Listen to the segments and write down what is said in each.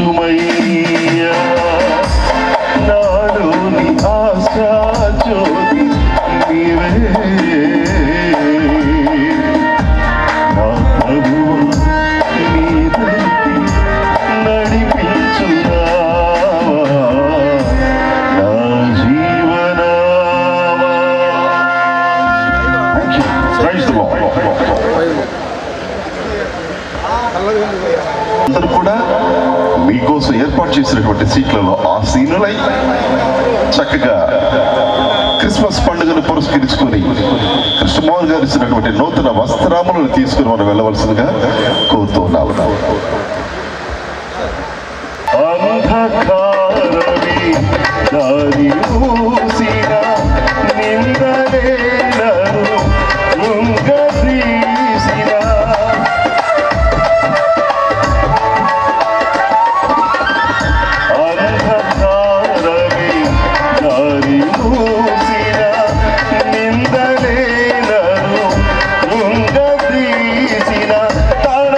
వెలిగించుమయ్యా నాలోని ఆశా జ్యోతి నీవే నా ప్రభువా నీ దరికి నడిపించునావా నా జీవనావా. Praise the Lord. అందరూ కూడా మీకోసం ఏర్పాటు చేసినటువంటి సీట్లలో ఆసీనులై చక్కగా క్రిస్మస్ పండుగను పురస్కరించుకొని కృష్ణమోహన్ గారు ఇచ్చినటువంటి నూతన వస్త్రాములను తీసుకుని మనం వెళ్ళవలసిందిగా కోరుతూ ఉన్నాము. అంధకారమే దారి మూసిన నిందలేనను కృంగదీసిన అంధకారమే దారి మూసిన నిందలేనను కృంగదీసిన తన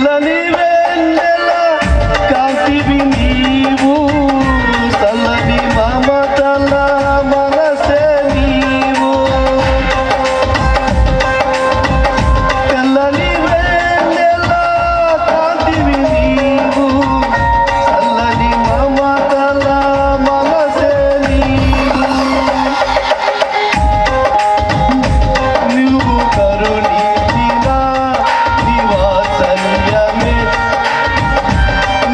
తెల్లని వెన్నెల కాంతివి నీవు, చల్లని మమతల మనసే నీవు. తెల్లని వెన్నెల కాంతివి నీవు, చల్లని మమతల మనసే నీవు. నువ్వు కరుణించిన నీ వాత్సల్యమే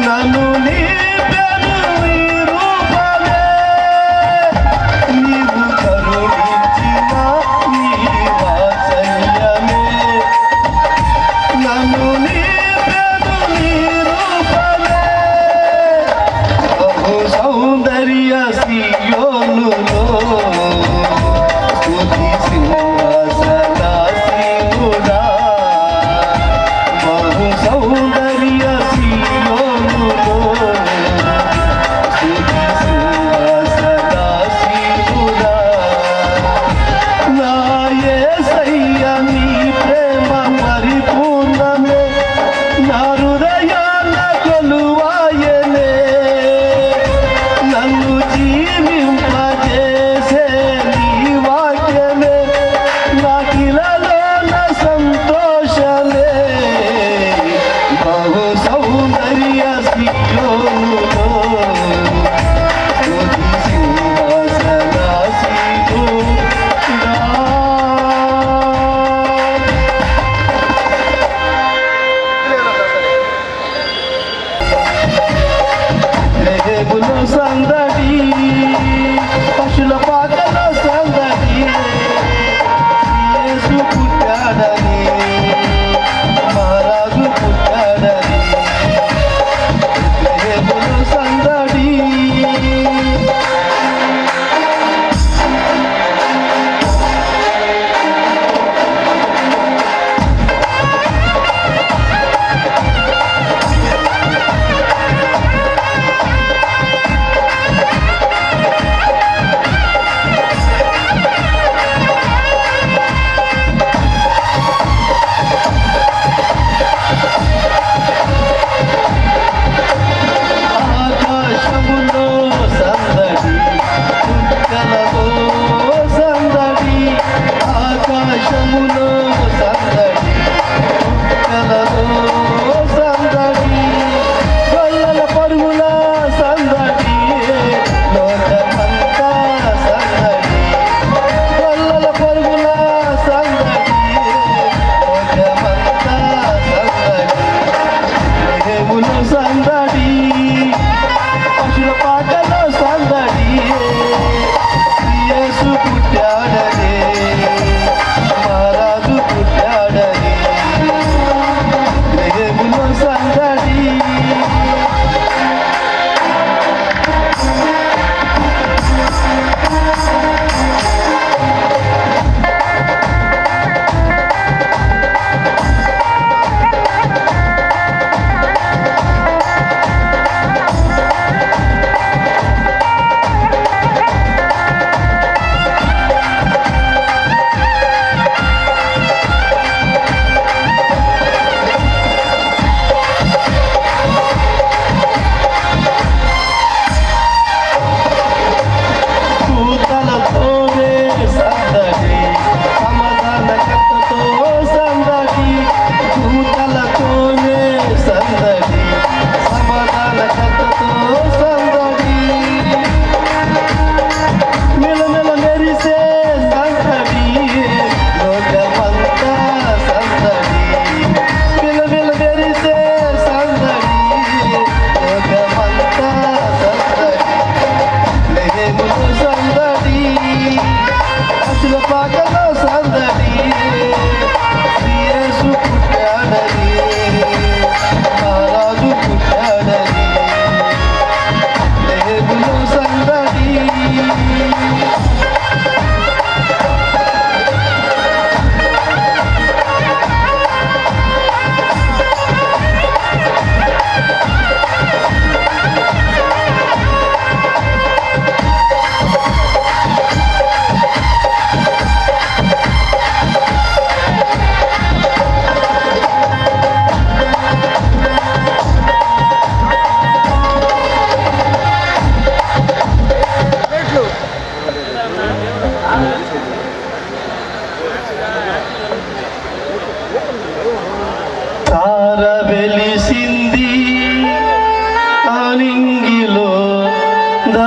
నన్ను నింపెను నీ రూపమే. నీవు కరుణించిన నీ వాత్సల్యమే నన్ను నింపెను నీ రూపమే. బహు సౌందర్య సియోనులో స్తుతి సింహాసనాసీనుడా. బహు సౌందర్య సియోనులో స్తుతి సింహాసనాసీనుడా. నా యేసయ్య నీ ప్రేమ పరిపూర్ణమే, నా హృదయాన కొలువాయనే. నన్ను జీవింపజేసే నీ వాక్యమే నాకిలలోన సంతోషమే. బహు సౌందర్య సియోనులో స్తుతి సింహాసనాసీనుడా. రేగుల సందడి, పశుల పాకల సందడి, యేసు పుట్టాడని, మహారాజు పుట్టాడని.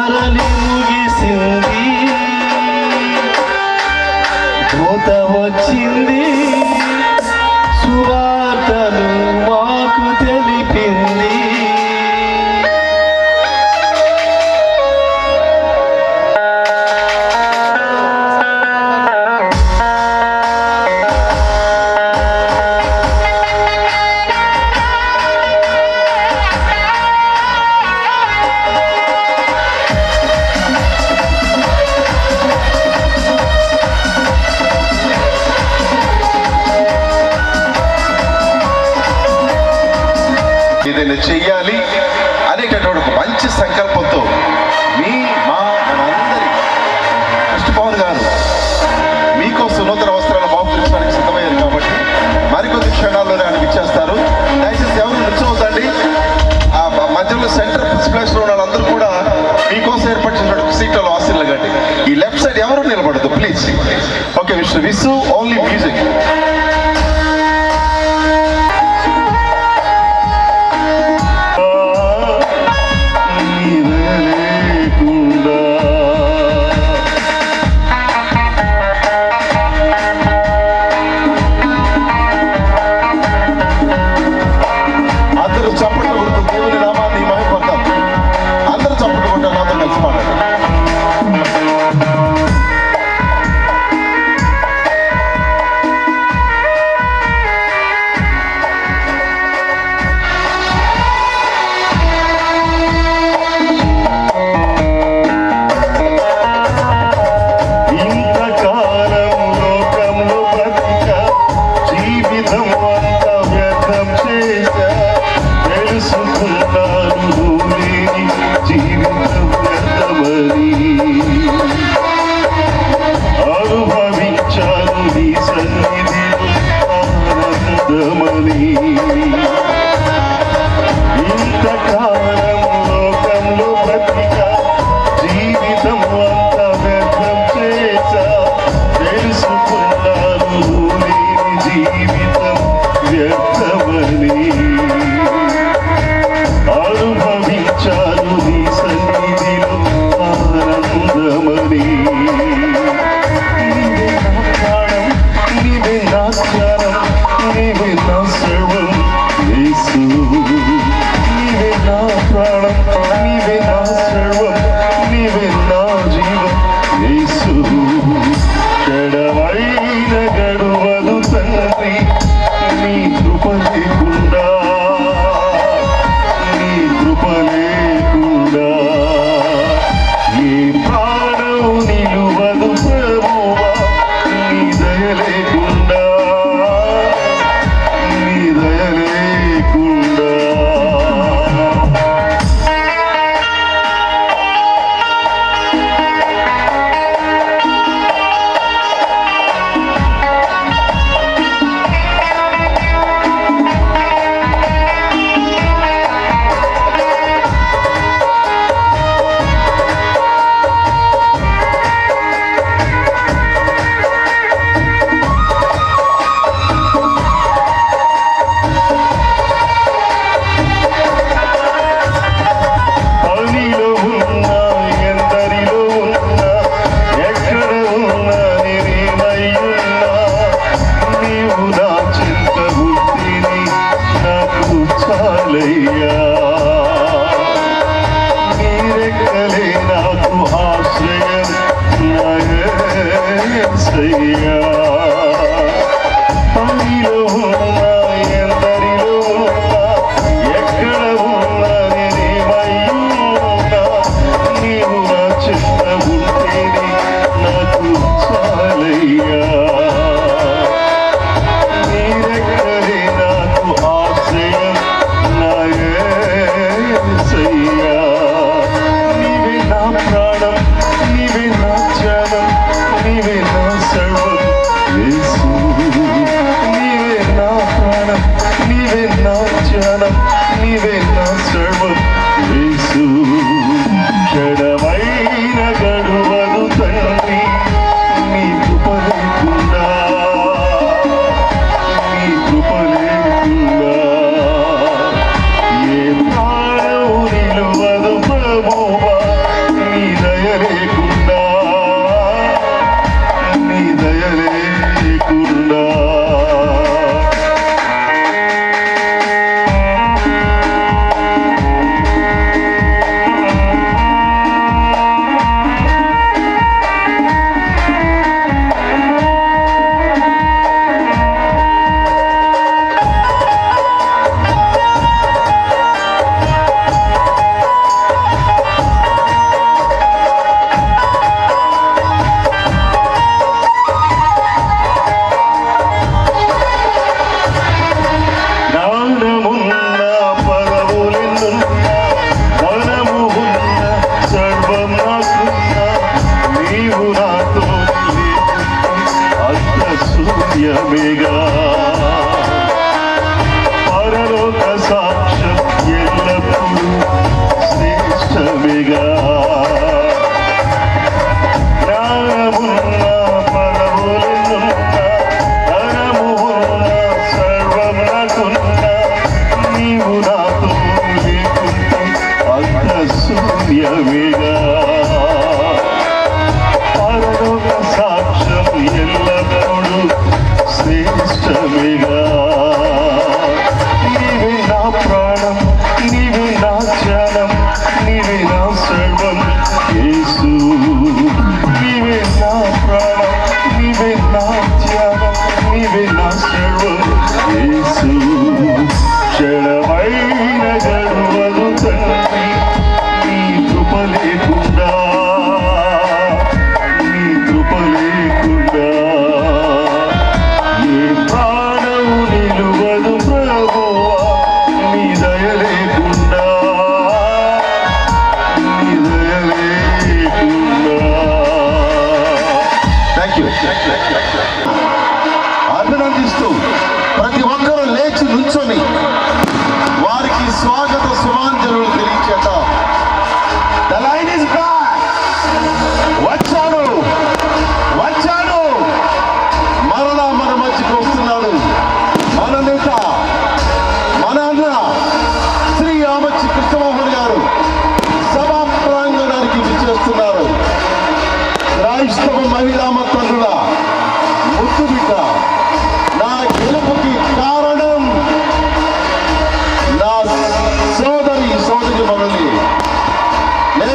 తరలి ముగిసింది, దూత వచ్చింది, సువార్తను మాకు తెలిపింది. ఏదైనా చెయ్యాలి అనేటటువంటి ఒక మంచి సంకల్పంతో మనందరి కృష్ణపవన్ గారు మీకోసం నూతన వస్త్రాలు బాగుపరచడానికి సిద్ధమయ్యారు కాబట్టి మరికొద్ది క్షణాల్లోనే ఆయన ఇచ్చేస్తారు. దయచేసి ఎవరు నిల్చోవద్దండి. ఆ మధ్యలో సెంటర్ ప్లేస్ లో ఉన్న వాళ్ళందరూ కూడా మీకోసం ఏర్పాటు చేసినటువంటి సీట్లలో ఆశీర్లు కండి. ఈ లెఫ్ట్ సైడ్ ఎవరు నిలబడదు please. Okay mister Visu, only music. చప్పట్లు కొడుతూ దేవుని నామాన్ని మహిమపడతాం. అందరూ చప్పట్లు కొట్టారు, నాతో కలిసి పాడండి.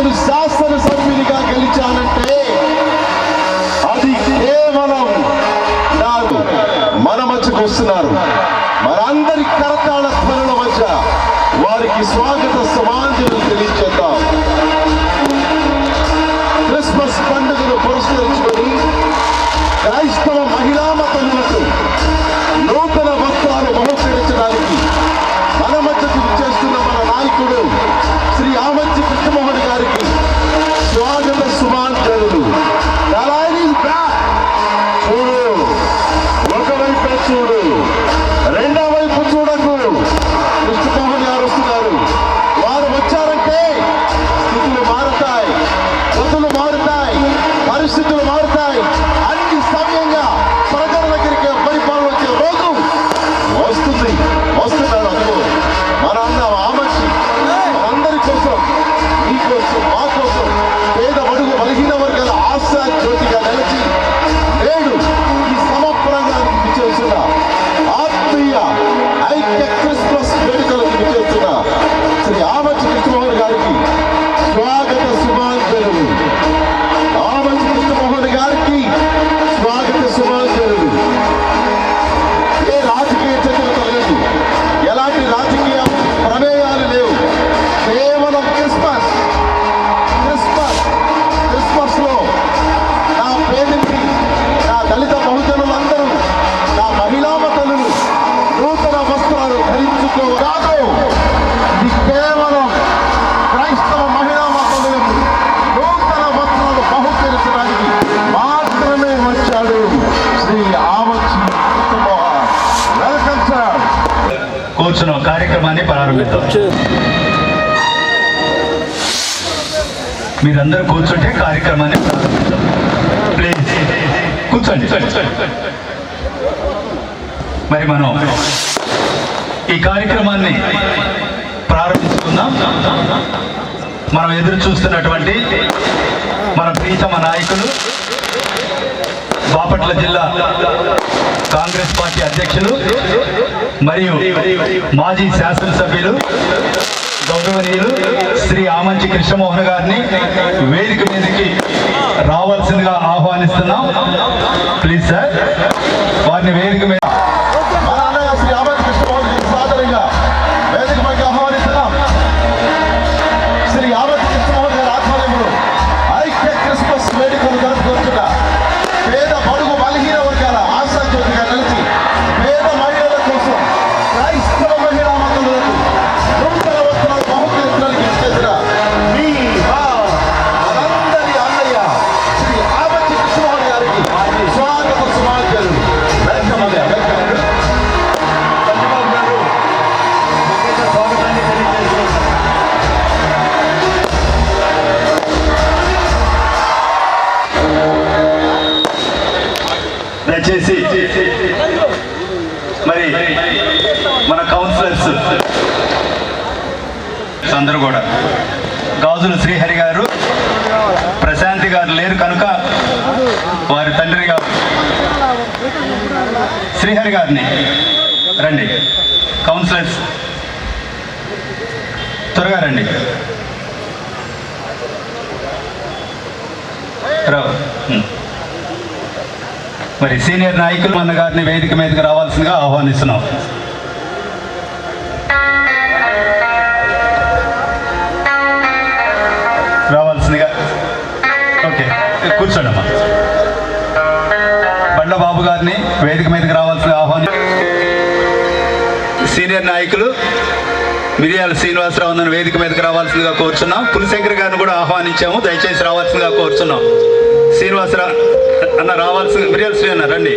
నేను శాసనసభ్యునిగా గెలిచానంటే అది కేవలం నాకు మన మధ్యకు వస్తున్నారు. మనందరి కరతాళ ధ్వనుల మధ్య వారికి స్వాగత సమాంజలు తెలియజేద్దాం. క్రిస్మస్ పండుగను పురస్కరించుకొని క్రైస్తవ మహిళా మతములకు నూతన వస్త్రాలు బహుకరించడానికి మన మధ్యకు చేస్తున్న మన నాయకుడు శ్రీ ఆమంచి కృష్ణమోహన్ గారికి స్వాగత సుమాంజలు. చూడు, ఒకవైపు చూడు, రెండో వైపు చూడకు. కృష్ణమోహన్ గారు వస్తున్నారు. వారు వచ్చారంటే స్థితులు మారుతాయి, గతులు మారుతాయి, పరిస్థితులు మారుతాయి. అన్ని సమయంగా ప్రజల దగ్గరికి పరిపాలన వచ్చే రోజు వస్తుంది. వస్తున్నాడు. అందులో మన అన్న ఆమంచి మనందరి కోసం, మీ కోసం, మా కోసం పేద బడుగు బలహీన వర్గాల ఆశా జ్యోతిగా నిలిచి నేడు ఈ సమప్రాంగానికి విచ్చేస్తున్న ఆత్మీయ ఐక్య క్రిస్మస్ వేడుకలకు విచ్చేస్తున్న శ్రీ ఆమంచి కృష్ణమోహన్ గారికి స్వాగత శుభాంజలు. ఆమంచి కృష్ణమోహన్ గారికి స్వాగత శుభాంజలు. ఏ రాజకీయ చర్చలు లేదు, ఎలాంటి రాజకీయ ప్రమేయాలు లేవు. కేవలం క్రిస్మస్ లో నా పేదకి, నా దళిత బహుజనులందరూ, నా మహిళా మతలు నూతన వస్త్రాలు ధరించుకోరాదు. ఇది కేవలం క్రైస్తవ మహిళా మతలకు నూతన వస్త్రాలు బహుకరించడానికి మాత్రమే వచ్చాడు శ్రీ ఆమంచి కృష్ణమోహన్. Welcome sir. కూర్చున్న కార్యక్రమాన్ని ప్రారంభిద్దాం. మీరందరూ కూర్చుంటే కార్యక్రమాన్ని ప్రారంభిద్దాం. ప్లీజ్ కూర్చోండి. మరి మనం ఈ కార్యక్రమాన్ని ప్రారంభించుకుందాం. మనం ఎదురు చూస్తున్నటువంటి మన ప్రీతమ నాయకులు, బాపట్ల జిల్లా కాంగ్రెస్ పార్టీ అధ్యక్షులు మరియు మాజీ శాసనసభ్యులు గౌరవనీయులు శ్రీ ఆమంచి కృష్ణమోహన్ గారిని వేదిక మీదకి రావాల్సిందిగా ఆహ్వానిస్తున్నాం. ప్లీజ్ సార్, వారిని వేదిక మీద మన అన్నయ్య శ్రీ ఆమంచి కృష్ణమోహన్ గారి సాదరంగా వేదిక పైకి ఆహ్వానిస్తున్నాం. శ్రీ ఆమంచి కృష్ణమోహన్ గారి ఆధ్వర్యంలో ఐక్య క్రిస్మస్ వేడుకలు జరుపుకుంటున్న పేద బడుగు బలహీన వర్గాల ఆశా జ్యోతిగా నిలిచి పేద మహిళల కోసం క్రైస్తవ మహిళా మతలకు నూతన వస్త్రాలు బహుకరించడానికి చేసిన మీ మనందరి అన్నయ్య శ్రీ ఆమంచి కృష్ణమోహన్ గారికి స్వాగత సుమాంజలు. వెల్కమ్ అన్నయ్య, వెల్కమ్. చంద్రబాబు గారు స్వాగతాన్ని తెలియజేస్తున్నారు. దయచేసి మరి మన కౌన్సిలర్స్ అందరూ కూడా, గాజులు శ్రీహరి గారు, ప్రశాంతి గారు లేరు కనుక వారి తండ్రి గారు శ్రీహరి గారిని రండి. కౌన్సిలర్స్ త్వరగా రండి. రావు. మరి సీనియర్ నాయకులు అన్న గారిని వేదిక మీదకి రావాల్సిందిగా ఆహ్వానిస్తున్నాం. రావాల్సిందిగా. ఓకే, కూర్చోండి అమ్మా. బండ్ల బాబు గారిని వేదిక మీదకి రావాల్సిందిగా ఆహ్వాని. సీనియర్ నాయకులు మిరియాల శ్రీనివాసరావు అన్న వేదిక మీదకి రావాల్సిందిగా కోరుచున్నాం. పులిశంకర్ గారిని కూడా ఆహ్వానించాము, దయచేసి రావాల్సిందిగా కోరుచున్నాం. శ్రీనివాసరావు అన్న రావాల్సింది, మిరియాల శ్రీ అన్న రండి.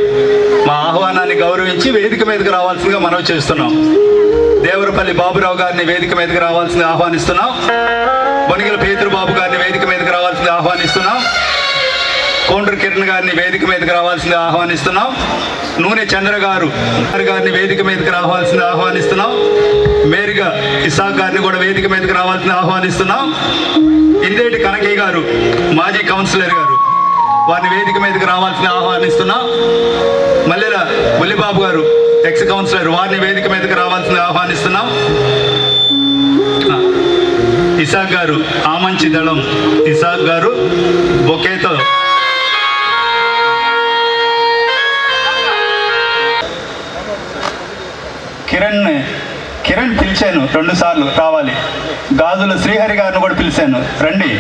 మా ఆహ్వానాన్ని గౌరవించి వేదిక మీదకి రావాల్సిందిగా మనవి చేస్తున్నాం. దేవరపల్లి బాబురావు గారిని వేదిక మీదకి రావాల్సిందిగా ఆహ్వానిస్తున్నాం. బొనిగల పేతురుబాబు గారిని వేదిక మీదకి రావాల్సిందిగా ఆహ్వానిస్తున్నాం. కోండ్రు కిరణ్ గారిని వేదిక మీదకి రావాల్సిందిగా ఆహ్వానిస్తున్నాం. నూనె చంద్ర గారిని వేదిక మీదకి రావాల్సిందిగా ఆహ్వానిస్తున్నాం. మేరుగా ఇసాక్ గారిని కూడా వేదిక మీదకి రావాల్సిందిగా ఆహ్వానిస్తున్నాం. ఇందేటి కనకయ్య గారు మాజీ కౌన్సిలర్ గారు, వారిని వేదిక మీదకి రావాల్సిందిగా ఆహ్వానిస్తున్నాం. మల్లెల ముల్లిబాబు గారు ఎక్స్ కౌన్సిలర్, వారిని వేదిక మీదకి రావాల్సిందిగా ఆహ్వానిస్తున్నాం. ఇసాక్ గారు ఆమంచి దళం ఇసాక్ గారు బొకేతో కిరణ్ పిలిచాను 2 సార్లు రావాలి. గాజుల శ్రీహరి గారిని కూడా పిలిచాను రండి.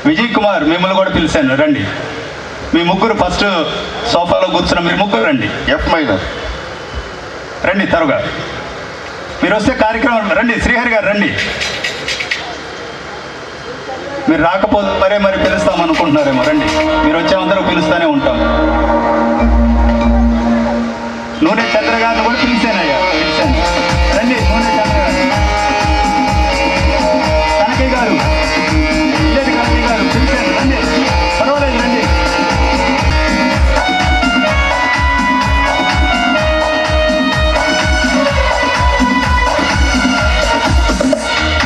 విజయ్ కుమార్ మిమ్మల్ని కూడా పిలిచాను రండి. మీ ముగ్గురు ఫస్ట్ సోఫాలో కూర్చున్న మీరు ముగ్గురు రండి. ఎఫ్ మైనర్ రండి త్వరగా. మీరు వస్తే కార్యక్రమం రండి. శ్రీహరి గారు రండి. మీరు రాకపోతే మరి పిలుస్తాం అనుకుంటున్నారేమో. రండి, మీరు వచ్చే అందరూ పిలుస్తూనే ఉంటాం. నూనె చంద్ర గారిని కూడా పిలిచానయ్యా, పిలిచాను. రండి నూనె చంద్ర గారు. కనకయ్య గారు, కనకయ్య గారు పిలిచాను. రండి, పర్వాలేదు రండి.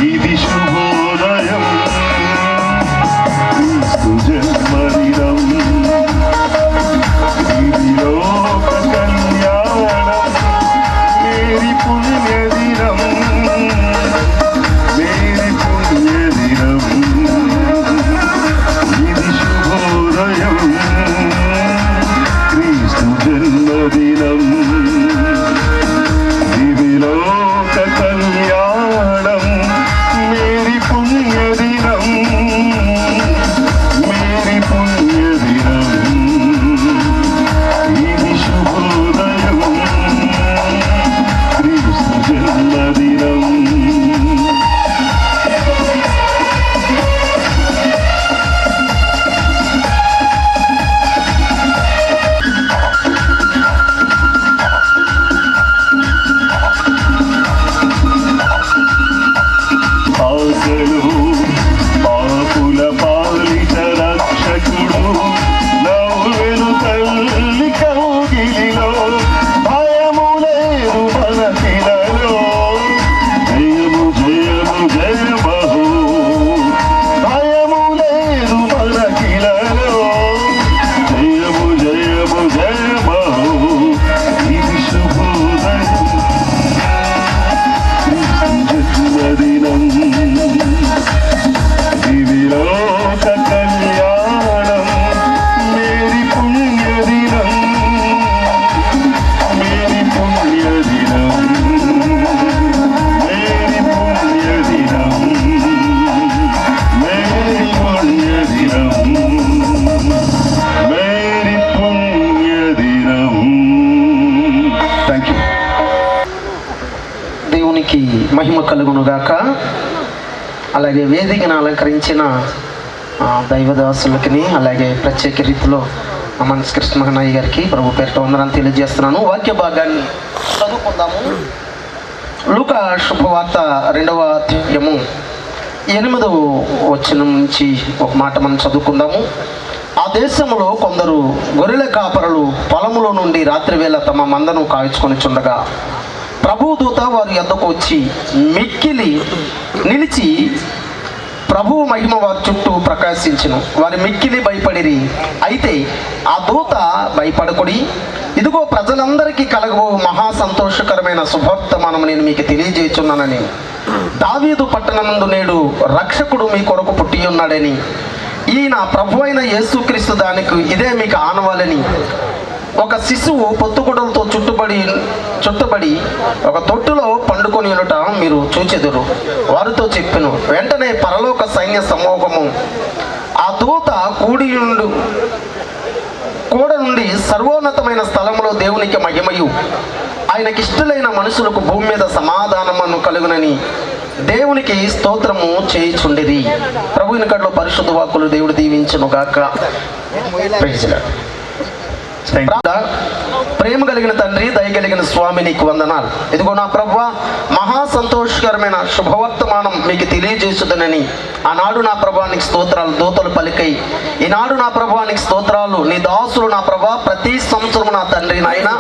ఇది శుభోదయం, క్రీస్తు జన్మదినం, ఇది లోక కళ్యాణం, మేరీ పుణ్యదినం, మేరీ పుణ్యదినం. ఇది శుభోదయం, క్రీస్తు జన్మదినం, ఇది లోక కళ్యాణం, మేరీ పుణ్యదినం, మేరీ పుణ్యదినం. ఇది శుభోదయం, క్రీస్తు జన్మదినం. ఆశలు పాపుల పాలిట రక్షకుడు, నవ్వెను తల్లి కౌగిలిలో, భయము లేదు మనకిలలో, జయము జయము జయమహో, భయము లేదు మనకిలలో, జయము జయము జయమహో. ఇది శుభోదయం, జన్మదినం, ఇది లోక కళ్యాణం, మేరీ పుణ్యదినం, మేరీ పుణ్యదినం, మేరీ పుణ్యదినం, మేరీ పుణ్యదినం, మేరీ పుణ్యదినం. Thank you. దేవునికి మహిమ కలుగునుగాక. అలాగే వేదికను అలంకరించిన దైవదాసులకి, అలాగే ప్రత్యేక రీతిలో మనస్ కృష్ణమహనయ్య గారికి ప్రభు పేరిట వందనాలు తెలియజేస్తున్నాను. వాక్య భాగాన్ని చదువుకుందాము. లూకా శుభవార్త 2వ అధ్యాయము 8వ వచనం నుంచి ఒక మాట మనం చదువుకుందాము. ఆ దేశంలో కొందరు గొర్రెల కాపరులు పొలములో నుండి రాత్రివేళ తమ మందను కాల్చుకొని చుండగా ప్రభుదూత వారి యొద్దకు వచ్చి మిక్కిలి నిలిచి ప్రభువు మహిమ వారి చుట్టూ ప్రకాశించును. వారి మిక్కిలి భయపడిరి. అయితే ఆ దూత భయపడకుడి, ఇదిగో ప్రజలందరికీ కలగబో మహా సంతోషకరమైన శుభవర్తమానం నేను మీకు తెలియజేయుచున్నానని, దావీదు పట్టణమందు నేడు రక్షకుడు మీ కొరకు పుట్టి ఉన్నాడని, ఈయన ప్రభు అయిన యేసుక్రీస్తు దానికి ఇదే మీకు ఆనవాలని, ఒక శిశువు పొత్తుగుడలతో చుట్టబడి ఒక తొట్టులో పండుకొని ఉండట మీరు చూచెదురు వారితో చెప్పెను. వెంటనే పరలోక సైన్య సమూహము ఆ దూత కూడ నుండి సర్వోన్నతమైన స్థలంలో దేవునికి మహిమయు ఆయనకిష్టులైన మనుషులకు భూమి మీద సమాధానమును కలుగునని దేవునికి స్తోత్రము చేయుచుండిరి. ప్రభువుని కడలో పరిశుద్ధ వాక్కులు దేవుడు దీవించును గాక. Praise lord. ప్రేమ కలిగిన తండ్రి, దయ కలిగిన స్వామి, నీకు వందనాలు. ఇదిగో నా ప్రభువా, మహా సంతోషకరమైన శుభవర్తమానం మీకు తెలియజేసుదనని ఆనాడు నా ప్రభానికి స్తోత్రాలు దూతలు పలికై, ఈనాడు నా ప్రభానికి స్తోత్రాలు నీ దాసులు నా ప్రభా ప్రతి సంవత్సరం నా తండ్రి నాయన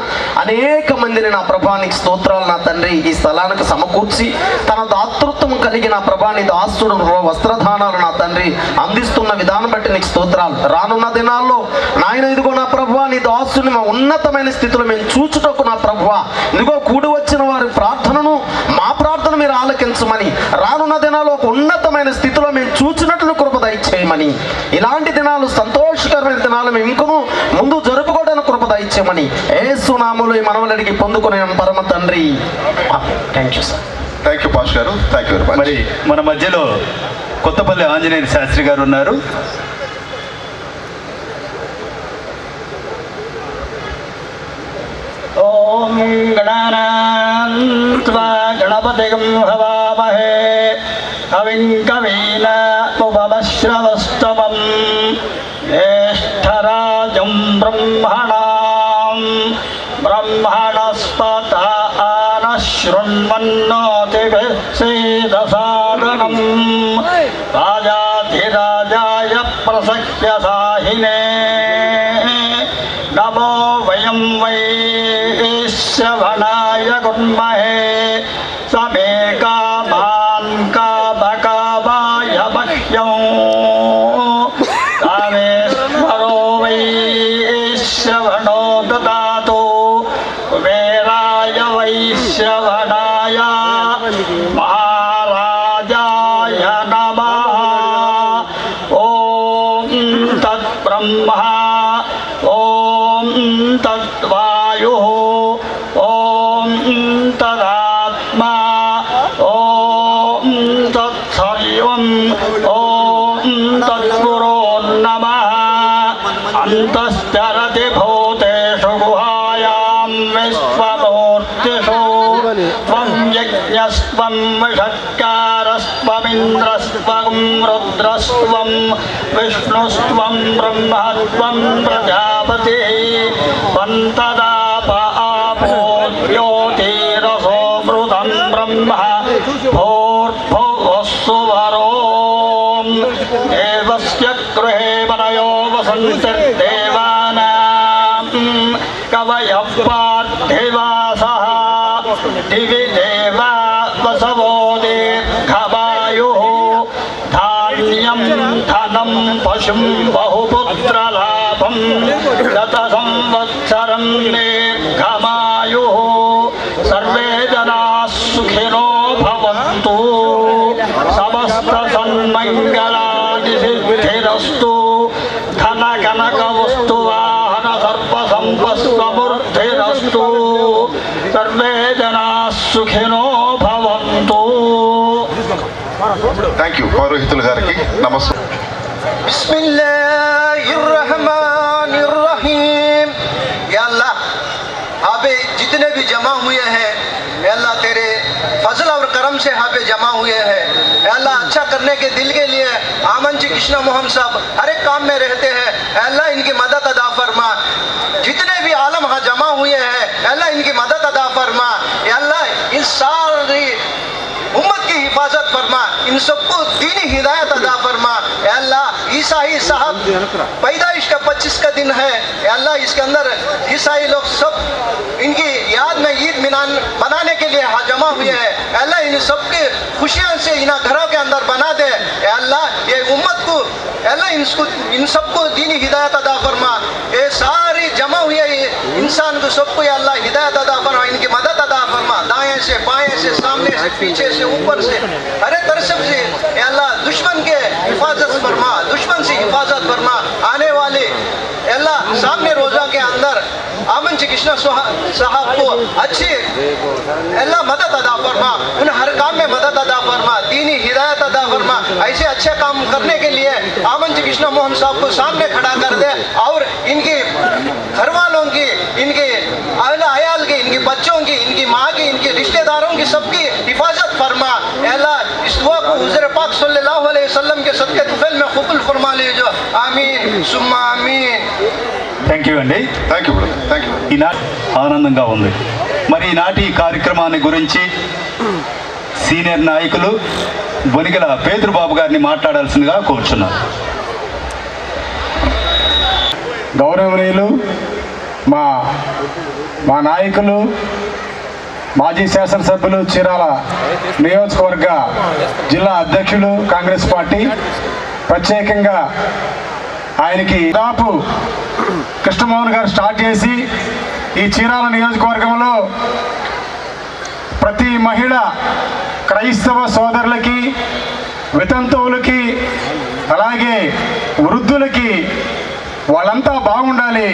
అనేక మందిని నా ప్రభానికి స్తోత్రాలు నా తండ్రి ఈ స్థలానికి సమకూర్చి తన దాతృత్వం కలిగిన ప్రభాని దాసుడు వస్త్రదానాలు నా తండ్రి అందిస్తున్న విధానం బట్టి నీకు స్తోత్రాలు. రానున్న దినాల్లో నాయన ఇదిగో నా ప్రభువా నీ దాసుని మా ఉన్నతమైన స్థితిలో మేము చూచుటకు నా ప్రభువా ఇదిగో కూడి వచ్చిన వారి ప్రార్థనను మా ప్రార్థన మీరు ఆలకించండి. ఆలకించమని, రానున్న దినాలు ఒక ఉన్నతమైన స్థితిలో మేము చూచినట్లు కృప దయచేయమని, ఇలాంటి దినాలు సంతోషకరమైన దినాలు మేము ఇంకను ముందు జరుపుకోవడానికి కృప దయచేయమని యేసు నామములో ఈ మనవలడికి పొందుకునే పరమ తండ్రి. Thank you sir. Thank you pass గారు, థ్యాంక్ యూ వెరీ మచ్. మరి మన మధ్యలో కొత్తపల్లి ఆంజనేయ శాస్త్రి గారు ఉన్నారు. ఓం గణానాన్త్వా గణపతిగం హవామహే కవిం కవీనాముపమశ్రవస్తమం జ్యేష్ఠరాజం బ్రహ్మణాం బ్రహ్మణస్పత ఆనశృణ్వన్నోతిభిः సేదసాదనం రాజాధిరాజాయ ప్రసఖ్య సాహినే నమో వయం వై శ్రవణాయ కుర్మహే సమే కామాన్ కామకామాయ మహ్యం కామేశ్వరో వై శ్రవణో దదాతు కుబేరాయ వై శ్రవణాయ మహారాజాయ నమః. ఓం తద్బ్రహ్మ ఓం తద్వాయుః ఓం తదాత్మా ఓం తత్సర్వం ఓం తద్గురో నమః. అంతశ్చరతి భూతేషు గుహాయాం విశ్వమూర్తిషు త్వం యజ్ఞస్త్వం షట్కారస్త్వమింద్రస్త్వం రుద్రస్త్వం విష్ణుస్త్వం బ్రహ్మత్వం ప్రజాపతి వంతదాప ఆపో జ్యోతిరసోమృతం బ్రహ్మ భూర్భువస్సువరోం దేవస్య గృహే వనయో వసంతిర్దేవానాం కవయః పార్థివాసః దివి దేవా వసవో దీర్ఘమాయుః ధాన్యం ధనం పశుం బహుపుత్రలాభం గత సంవత్సరం దీర్ఘమాయుః సర్వే జనాః సుఖినో భవంతు సమస్త సన్మంగళాని సిద్ధిరస్తు ధన కనక వస్తు వాహన సర్వ సంపస్సమృద్ధిరస్తు సర్వే జనాః సుఖినో భవంతు. థ్యాంక్ యూ పౌరోహితులు గారికి నమస్కారం. बिस्मिल्लाहिर्रहमानिर्रहीम। या अल्लाह यहाँ पे जितने भी जमा हुए हैं या अल्लाह तेरे फजल और करम से यहाँ पे जमा हुए हैं या अल्लाह अच्छा करने के दिल के लिए आमन जी कृष्णा मोहन साहब हर एक काम में रहते हैं या अल्लाह इनकी मदद अदा फरमा। जितने भी आलम यहाँ जमा हुए हैं या अल्लाह इनकी मदद अदा फरमा। या अल्लाह इन सारी उम्मत की हिफाजत फरमा, इन सबको दीनी हिदायत अदा फरमा। या अल्लाह ईसाई साहब पैदाइश का 25 का दिन है या अल्लाह इसके अंदर ईसाई लोग सब इनकी याद में ईद मनाने के लिए यहाँ जमा हुए हैं। या अल्लाह इन सबके खुशियाँ से इन घरों के अंदर बना दे। या अल्लाह ये उम्मत को या अल्लाह इन सबको दीनी हिदायत अदा फरमा। ये सारी जमा हुए इंसान को सबको या अल्लाह हिदायत अदा फरमा, इनकी मदद अदा फरमा। दाएं से बाएं से सामने से पीछे से ऊपर से हरे तरफ से या अल्लाह दुश्मन के हिफाजत फरमा, दुश्मन से हिफाजत फरमा। आने वाले अल्लाह सामने रोजा के अंदर आमन जी कृष्णा साहब को अच्छी अल्लाह मदद अदा फरमा, उन हर काम में मदद अदा फरमा, दीनी हिदायत अदा फरमा। ऐसे अच्छे काम करने के लिए आमन जी कृष्णा मोहन साहब को सामने खड़ा कर दे और इनकी घर वालों की, इनके अयाल की, इनके बच्चों की, इनकी माँ की, इनके रिश्तेदारों की सबकी हिफाजत फरमा। अल्लाह इस दुआ को हुज़ूर पाक सल्लल्लाहु अलैहि वसल्लम के सदक़े तुफ़ैल में कबूल फरमा लीजिए। आमीन सुम्मा आमीन। థ్యాంక్ యూ అండి. Thank you brother, thank you. ఈనాటి ఆనందంగా ఉంది. మరి ఈనాటి ఈ కార్యక్రమాన్ని గురించి సీనియర్ నాయకులు బొనిగల పేతురుబాబు గారిని మాట్లాడాల్సిందిగా కోరుచున్నారు. గౌరవనీయులు మా నాయకులు మాజీ శాసనసభ్యులు చీరాల నియోజకవర్గ జిల్లా అధ్యక్షులు కాంగ్రెస్ పార్టీ, ప్రత్యేకంగా ఆయనకి దాపు కృష్ణమోహన్ గారు స్టార్ట్ చేసి ఈ చీరాల నియోజకవర్గంలో ప్రతి మహిళ క్రైస్తవ సోదరులకి, వితంతువులకి, అలాగే వృద్ధులకి వాళ్ళంతా బాగుండాలి,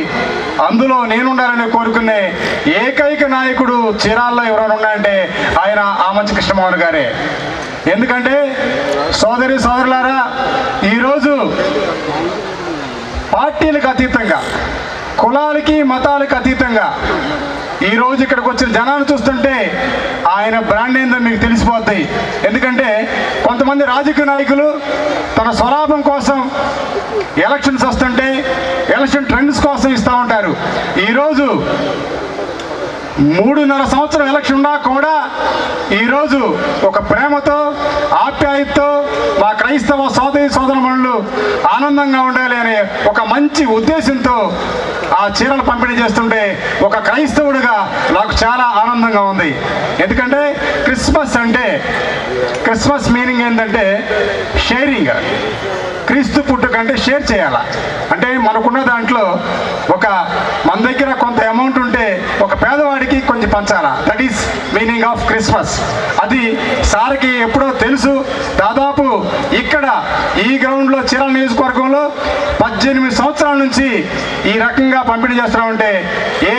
అందులో నేనుండాలని కోరుకునే ఏకైక నాయకుడు చీరాల్లో ఎవరైనా ఉన్నాయంటే ఆయన ఆమంచి కృష్ణమోహన్ గారే. ఎందుకంటే సోదరులారా, ఈరోజు పార్టీలకు అతీతంగా, కులాలకి మతాలకు అతీతంగా ఈరోజు ఇక్కడికి వచ్చిన జనాన్ని చూస్తుంటే ఆయన బ్రాండ్ ఏందో మీకు తెలిసిపోద్ది. ఎందుకంటే కొంతమంది రాజకీయ నాయకులు తన స్వలాభం కోసం ఎలక్షన్స్ వస్తుంటే ఎలక్షన్ ట్రెండ్స్ కోసం ఇస్తూ ఉంటారు. ఈరోజు 3.5 సంవత్సరం ఎలక్షన్ ఉన్నా కూడా ఈరోజు ఒక ప్రేమతో, ఆప్యాయతతో మా క్రైస్తవ సోదరమణులు ఆనందంగా ఉండాలి అనే ఒక మంచి ఉద్దేశంతో ఆ చీరలు పంపిణీ చేస్తుంటే ఒక క్రైస్తవుడిగా నాకు చాలా ఆనందంగా ఉంది. ఎందుకంటే క్రిస్మస్ మీనింగ్ ఏంటంటే షేరింగ్. క్రీస్తు పుట్టుకంటే షేర్ చేయాల అంటే మనకున్న దాంట్లో మన దగ్గర కొంత అమౌంట్ ఉంటే ఒక పేదవాడికి కొంచెం పంచాలా. That is meaning of Christmas. అది సార్కి ఎప్పుడో తెలుసు. దాదాపు ఇక్కడ ఈ గ్రౌండ్లో చీరాల నియోజకవర్గంలో 18 సంవత్సరాల నుంచి ఈ రకంగా పంపిణీ చేస్తున్నామంటే ఏ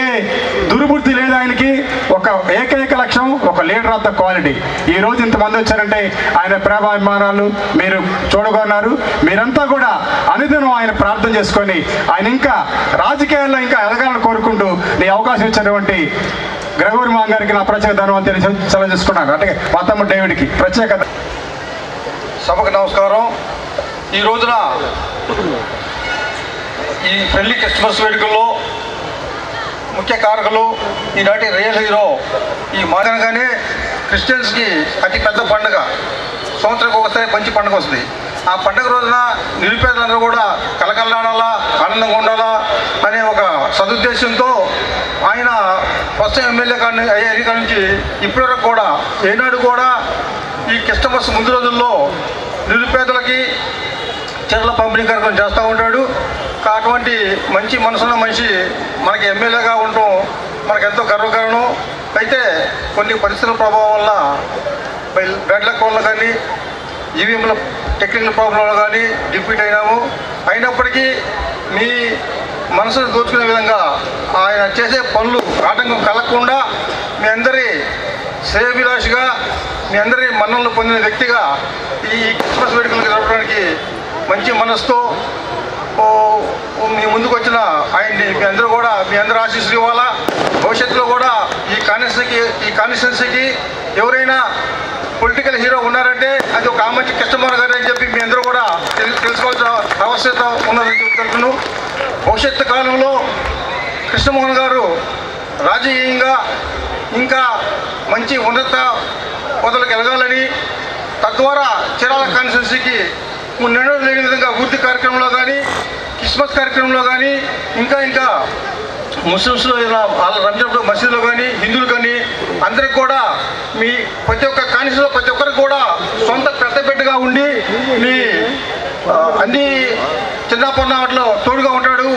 దుర్బుద్ధి లేదు ఆయనకి. ఒక ఏకైక లక్ష్యం, ఒక లీడర్ ఆఫ్ ద క్వాలిటీ. ఈరోజు ఇంతమంది వచ్చారంటే ఆయన ప్రేమాభిమానాలు మీరు చూడగొన్నారు. మీరంతా కూడా అనుదినం ఆయన ప్రార్థన చేసుకొని ఆయన ఇంకా రాజకీయాల్లో ఇంకా ఎదగాలని కోరుకుంటూ నీ అవకాశం ఇచ్చినటువంటి గ్రెగోరీ మామ గారికి నా ప్రత్యేక ధన్యవాదాలు తెలియజేసుకున్నాను. అంటే మా తమ్ముడు డేవిడ్కి ప్రత్యేక. సభకు నమస్కారం. ఈ రోజున ఈ ఫ్రెండ్లీ క్రిస్మస్ వేడుకల్లో ముఖ్య కారకులు ఈనాటి రియల్ హీరో ఈ మాదిరిగానే క్రిస్టియన్స్కి అతి పెద్ద పండుగ. సంవత్సరానికి ఒకసారి మంచి పండుగ వస్తుంది. ఆ పండుగ రోజున నిరుపేదలందరూ కూడా కలకల్లాడాలా, ఆనందంగా ఉండాలా అనే ఒక సదుద్దేశంతో ఆయన ఫస్ట్ ఎమ్మెల్యే అయ్యే నుంచి ఇప్పటివరకు కూడా ఏనాడు కూడా ఈ క్రిస్మస్ ముందు రోజుల్లో నిరుపేదలకి చీరల పంపిణీ కార్యక్రమం చేస్తూ ఉంటాడు. అటువంటి మంచి మనసున్న మనిషి మనకి ఎమ్మెల్యేగా ఉండటం మనకెంతో గర్వకారణం. అయితే కొన్ని పరిస్థితుల ప్రభావం వల్ల, బ్యాడ్ లక్ వల్ల కానీ, ఈవీఎంల టెక్నికల్ ప్రాబ్లం వల్ల కానీ డిప్యూట్ అయినాము. అయినప్పటికీ మీ మనసును దోచుకునే విధంగా ఆయన చేసే పనులు ఆటంకం కలగకుండా మీ అందరి శ్రేయభిలాషిగా, మీ అందరి మన్ననలు పొందిన వ్యక్తిగా ఈ క్రిస్మస్ వేడుకలకు జరపడానికి మంచి మనసుతో మీ ముందుకు వచ్చిన ఆయన్ని మీ అందరూ ఆశీస్సులు ఇవ్వాలా. భవిష్యత్తులో కూడా ఈ కాన్స్టిట్యున్సీకి ఎవరైనా పొలిటికల్ హీరో ఉన్నారంటే అది ఒక ఆమంచి కృష్ణమోహన్ గారు అని చెప్పి మీ అందరూ కూడా తెలుసుకోవాల్సిన ఆవశ్యకత ఉన్నదని తెలుపుతున్నాను. భవిష్యత్తు కాలంలో కృష్ణమోహన్ గారు రాజకీయంగా ఇంకా మంచి ఉన్నత పదవులకు ఎదగాలని, తద్వారా చీరాల కాన్స్టిట్యున్సీకి నిండు లేని విధంగా అభివృద్ధి కార్యక్రమంలో కానీ, క్రిస్మస్ కార్యక్రమంలో కానీ, ఇంకా ముస్లిమ్స్లో రంజాన్ మసీదులో కానీ, హిందువులు కానీ అందరికి కూడా మీ ప్రతి ఒక్క కాన్స్టిట్యూన్సీలో ప్రతి ఒక్కరికి కూడా సొంత పెద్దపెట్టుగా ఉండి మీ అన్ని చిన్న పొన్న వాటిలో తోడుగా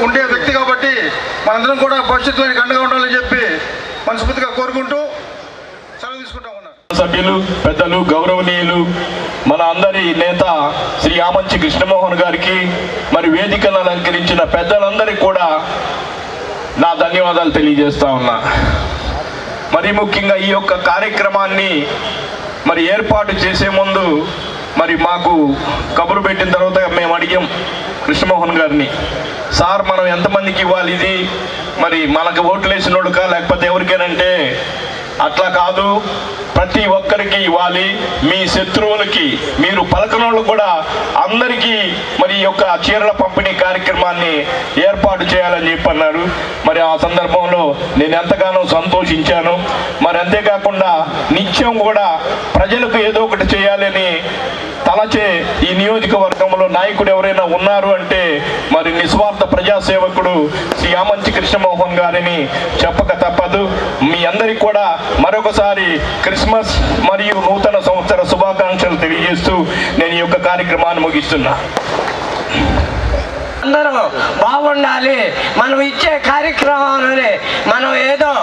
ఉండే వ్యక్తి కాబట్టి మనందరం కూడా భవిష్యత్తులో అండగా ఉండాలని చెప్పి మనస్ఫూర్తిగా కోరుకుంటూ సెలవు తీసుకుంటా ఉన్నాను. సభ్యులు, పెద్దలు, గౌరవనీయులు, మన అందరి నేత శ్రీ ఆమంచి కృష్ణమోహన్ గారికి, మరి వేదికను అలంకరించిన పెద్దలందరికీ కూడా నా ధన్యవాదాలు తెలియజేస్తా ఉన్నా. మరి ముఖ్యంగా ఈ యొక్క కార్యక్రమాన్ని మరి ఏర్పాటు చేసే ముందు మరి మాకు కబురు పెట్టిన తర్వాత మేము అడిగాం కృష్ణమోహన్ గారిని, సార్ మనం ఎంతమందికి ఇవ్వాలి ఇది, మరి మనకు ఓట్లు వేసినోడుకా లేకపోతే ఎవరికేనంటే అట్లా కాదు, ప్రతి ఒక్కరికి ఇవ్వాలి, మీ శత్రువులకి మీరు పలకనోళ్ళు కూడా అందరికీ మరి ఈ యొక్క చీరల పంపిణీ కార్యక్రమాన్ని ఏర్పాటు చేయాలని చెప్పి అన్నారు. మరి ఆ సందర్భంలో నేను ఎంతగానో సంతోషించాను. మరి అంతేకాకుండా నిత్యం కూడా ప్రజలకు ఏదో ఒకటి చేయాలని తలచే ఈ నియోజకవర్గంలో నాయకుడు ఎవరైనా ఉన్నారు అంటే మరి నిస్వార్థ ప్రజాసేవకుడు శ్రీ ఆమంచి కృష్ణమోహన్ గారిని చెప్పక తప్పదు. మీ అందరికీ కూడా మరొకసారి క్రిస్మస్ మరియు నూతన సంవత్సర శుభాకాంక్షలు తెలియజేస్తూ నేను ఈ యొక్క కార్యక్రమాన్ని ముగిస్తున్నా. అందరూ బాగుండాలి. మనం ఇచ్చే కార్యక్రమాలని మనం ఏదో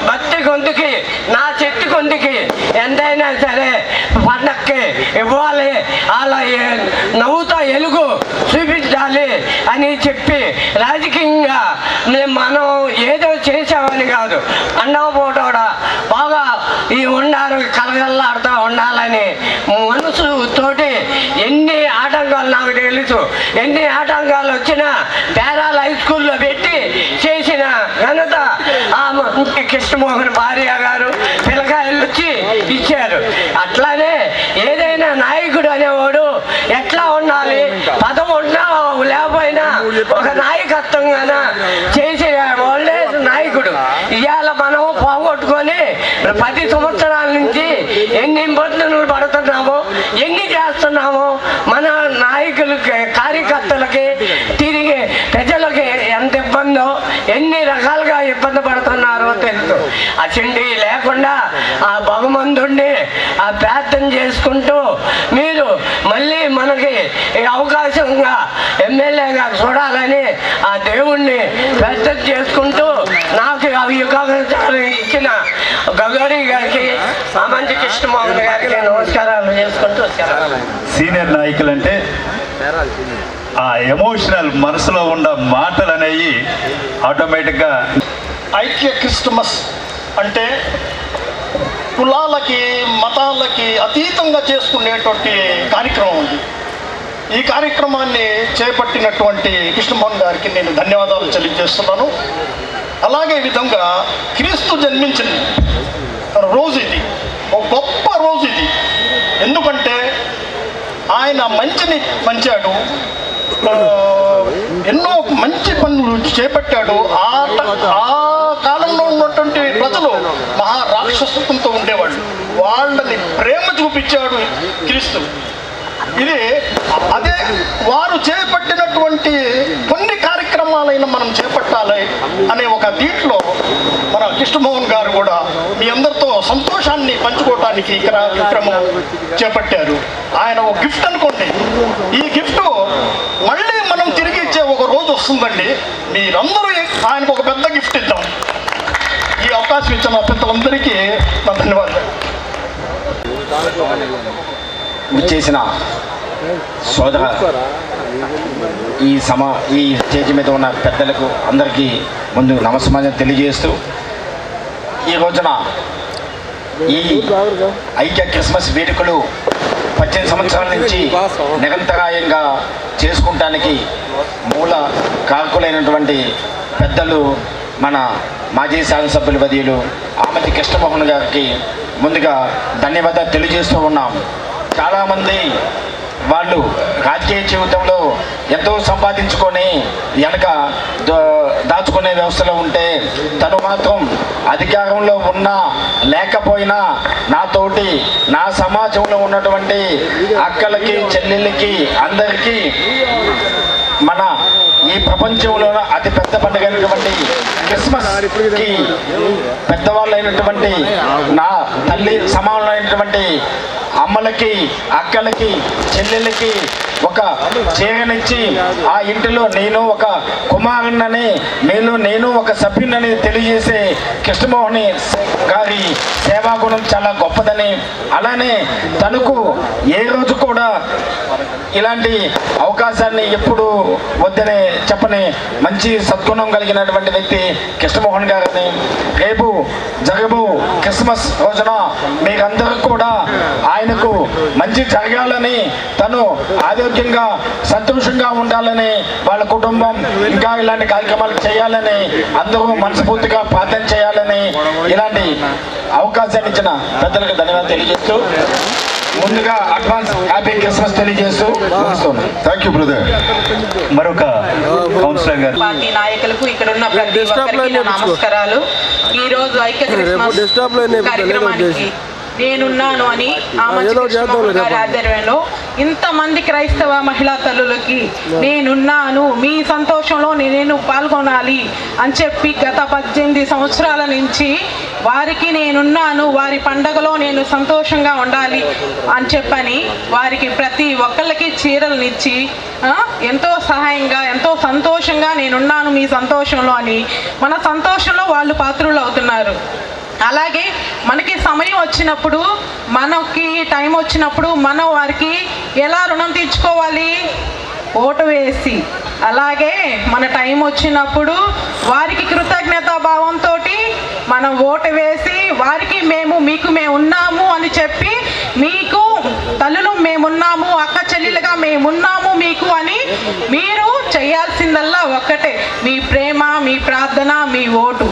భక్తి గొంతుకి నా చెట్టు గొంతుకి ఎంతైనా సరే పండక్కి ఇవ్వాలి, అలా నవ్వుతో ఎలుగు చూపించాలి అని చెప్పి రాజకీయంగా మనం ఏదో చేసామని కాదు, అన్నపోటోడా బాగా ఈ ఉండాలి కలగల్లాడుతూ ఉండాలని మనసు తోటి ఎన్ని ఆటంకాలు నాకు తెలుసు. ఎన్ని ఆటంకాలు వచ్చినా పేరాల హై స్కూల్లో పెట్టి చేసిన ఘనత ఆ కృష్ణమోహన్ భార్య గారు పిల్లకాయలు వచ్చి ఇచ్చారు. అట్లానే ఏదైనా నాయకుడు అనేవాడు ఎట్లా ఉండాలి, పదం ఉన్నా లేకపోయినా ఒక నాయకత్వంగా చేసే వాళ్ళే నాయకుడు. ఇవాళ మనం పోగొట్టుకొని 10 సంవత్సరాల నుంచి ఎన్ని ఇబ్బందులు పడుతున్నామో, ఎన్ని చేస్తున్నామో, మన నాయకులకి కార్యకర్తలకి తిరిగి ప్రజలకి ఎంత ఇబ్బందో, ఎన్ని రకాలుగా ఇబ్బంది పడుతున్నారో తెలుసు. అసండి లేకుండా ఆ భగవంతుడిని ఆ ప్రార్థన చేసుకుంటూ మీరు మళ్ళీ మనకి అవకాశంగా ఎమ్మెల్యేగా చూడాలని ఆ దేవుణ్ణి ప్రార్థన చేసుకుంటూ నాకు అవకాశాలు ఇచ్చిన గౌరీ గారికి, ఆమంచి కృష్ణమోహన్ గారికి నమస్కారాలు చేసుకుంటూ సీనియర్ నాయకులు అంటే ఆ ఎమోషనల్ మనసులో ఉన్న మాటలు అనేవి ఆటోమేటిక్గా ఐక్య క్రిస్టమస్ అంటే కులాలకి మతాలకి అతీతంగా చేసుకునేటువంటి కార్యక్రమం ఉంది. ఈ కార్యక్రమాన్ని చేపట్టినటువంటి కృష్ణమోహన్ గారికి నేను ధన్యవాదాలు తెలియజేస్తున్నాను. అలాగే ఈ విధంగా క్రీస్తు జన్మించిన రోజు ఇది, ఒక గొప్ప రోజు ఇది. ఎందుకంటే ఆయన మంచిని పంచాడు, ఎన్నో మంచి పనులు చేపట్టాడు. ఆ కాలంలో ఉన్నటువంటి ప్రజలు మహా రాక్షసత్వంతో ఉండేవాళ్ళు, వాళ్ళని ప్రేమ చూపించాడు క్రీస్తు. ఇది అదే వారు చేపట్టినటువంటి కొన్ని కార్యక్రమాలైనా మనం చేపట్టాలి అనే ఒక దీంట్లో మన కృష్ణమోహన్ గారు కూడా మీ అందరితో సంతోషాన్ని పంచుకోవటానికి కార్యక్రమం చేపట్టారు. ఆయన ఒక గిఫ్ట్ అనుకోండి, ఈ గిఫ్ట్ మళ్ళీ మనం తిరిగి ఇచ్చే ఒక రోజు వస్తుందండి. మీరందరూ ఆయనకు ఒక పెద్ద గిఫ్ట్ ఇద్దాం. ఈ అవకాశం ఇచ్చిన పెద్దలందరికీ నా ధన్యవాదాలు. చేసిన సోదర ఈ స్టేజ్ మీద ఉన్న పెద్దలకు అందరికీ ముందు నమస్కారం తెలియజేస్తూ, ఈ రోజున ఈ ఐక్య క్రిస్మస్ వేడుకలు 18 సంవత్సరాల నుంచి నిరంతరాయంగా చేసుకుంటానికి మూల కారకులైనటువంటి పెద్దలు మన మాజీ శాసనసభ్యుల వర్యులు ఆమంచి కృష్ణమోహన్ గారికి ముందుగా ధన్యవాదాలు తెలియజేస్తూ ఉన్నాం. చాలామంది వాళ్ళు రాజకీయ జీవితంలో ఎంతో సంపాదించుకొని వెనక దాచుకునే వ్యవస్థలో ఉంటే, తను మాత్రం అధికారంలో ఉన్నా లేకపోయినా నాతోటి నా సమాజంలో ఉన్నటువంటి అక్కలకి చెల్లెళ్ళకి అందరికీ మన ఈ ప్రపంచంలో అతి పెద్ద పండుగ అయినటువంటి క్రిస్మస్కి పెద్దవాళ్ళు అయినటువంటి నా తల్లి సమానమైనటువంటి అమ్మలకి అక్కలకి చెల్లెళ్ళకి ఒక చీరనిచ్చి ఆ ఇంటిలో నేను ఒక కుమారుణ్ణని నేను ఒక సభ్యునని తెలియజేసే కృష్ణమోహన్ గారి సేవాగుణం చాలా గొప్పదని, అలానే తనకు ఏ రోజు కూడా ఇలాంటి అవకాశాన్ని ఎప్పుడు వద్దని చెప్పని మంచి సద్గుణం కలిగినటువంటి వ్యక్తి కృష్ణమోహన్ గారిని. రేపు జరగబో క్రిస్మస్ రోజున మీరందరూ కూడా ఆయనకు మంచి జరగాలని, తను ఆరోగ్యంగా సంతోషంగా ఉండాలని, వాళ్ళ కుటుంబం ఇంకా ఇలాంటి కార్యక్రమాలు చేయాలని అందరూ మనస్ఫూర్తిగా ప్రార్థన చేయాలని ఇలాంటి అవకాశాన్ని ఇచ్చిన పెద్దలకు ధన్యవాదాలు తెలియజేస్తూ ముందుగా అడ్వాన్స్ హ్యాపీ క్రిస్మస్ తెలియజేస్తూ థ్యాంక్ యూ బ్రదర్. మరొక కౌన్సిలర్ గారు, పార్టీ నాయకులకు ఇక్కడ ఉన్న ప్రతి ఒక్కరికి నమస్కారాలు. ఈ రోజు ఐక్య క్రిస్మస్ కార్యక్రమానికి నేనున్నాను అని ఆమంచి కృష్ణమోహన్ గారి ఆధ్వర్యంలో ఇంతమంది క్రైస్తవ మహిళా తల్లులకి నేనున్నాను, మీ సంతోషంలో నేను పాల్గొనాలి అని చెప్పి గత 18 సంవత్సరాల నుంచి వారికి నేనున్నాను, వారి పండగలో నేను సంతోషంగా ఉండాలి అని చెప్పని వారికి ప్రతి ఒక్కళ్ళకి చీరలనిచ్చి ఎంతో సహాయంగా ఎంతో సంతోషంగా నేనున్నాను మీ సంతోషంలో అని మన సంతోషంలో వాళ్ళు పాత్రులు అవుతున్నారు. అలాగే మనకి సమయం వచ్చినప్పుడు, మనకి టైం వచ్చినప్పుడు మనం వారికి ఎలా రుణం తీర్చుకోవాలి? ఓటు వేసి. అలాగే మన టైం వచ్చినప్పుడు వారికి కృతజ్ఞతా భావంతో మనం ఓటు వేసి వారికి మీకు మేము ఉన్నాము అని చెప్పి, మీకు తల్లులు మేమున్నాము, అక్క చెల్లెలుగా మేమున్నాము మీకు అని మీరు చేయాల్సిందల్లా ఒక్కటే, మీ ప్రేమ, మీ ప్రార్థన, మీ ఓటు.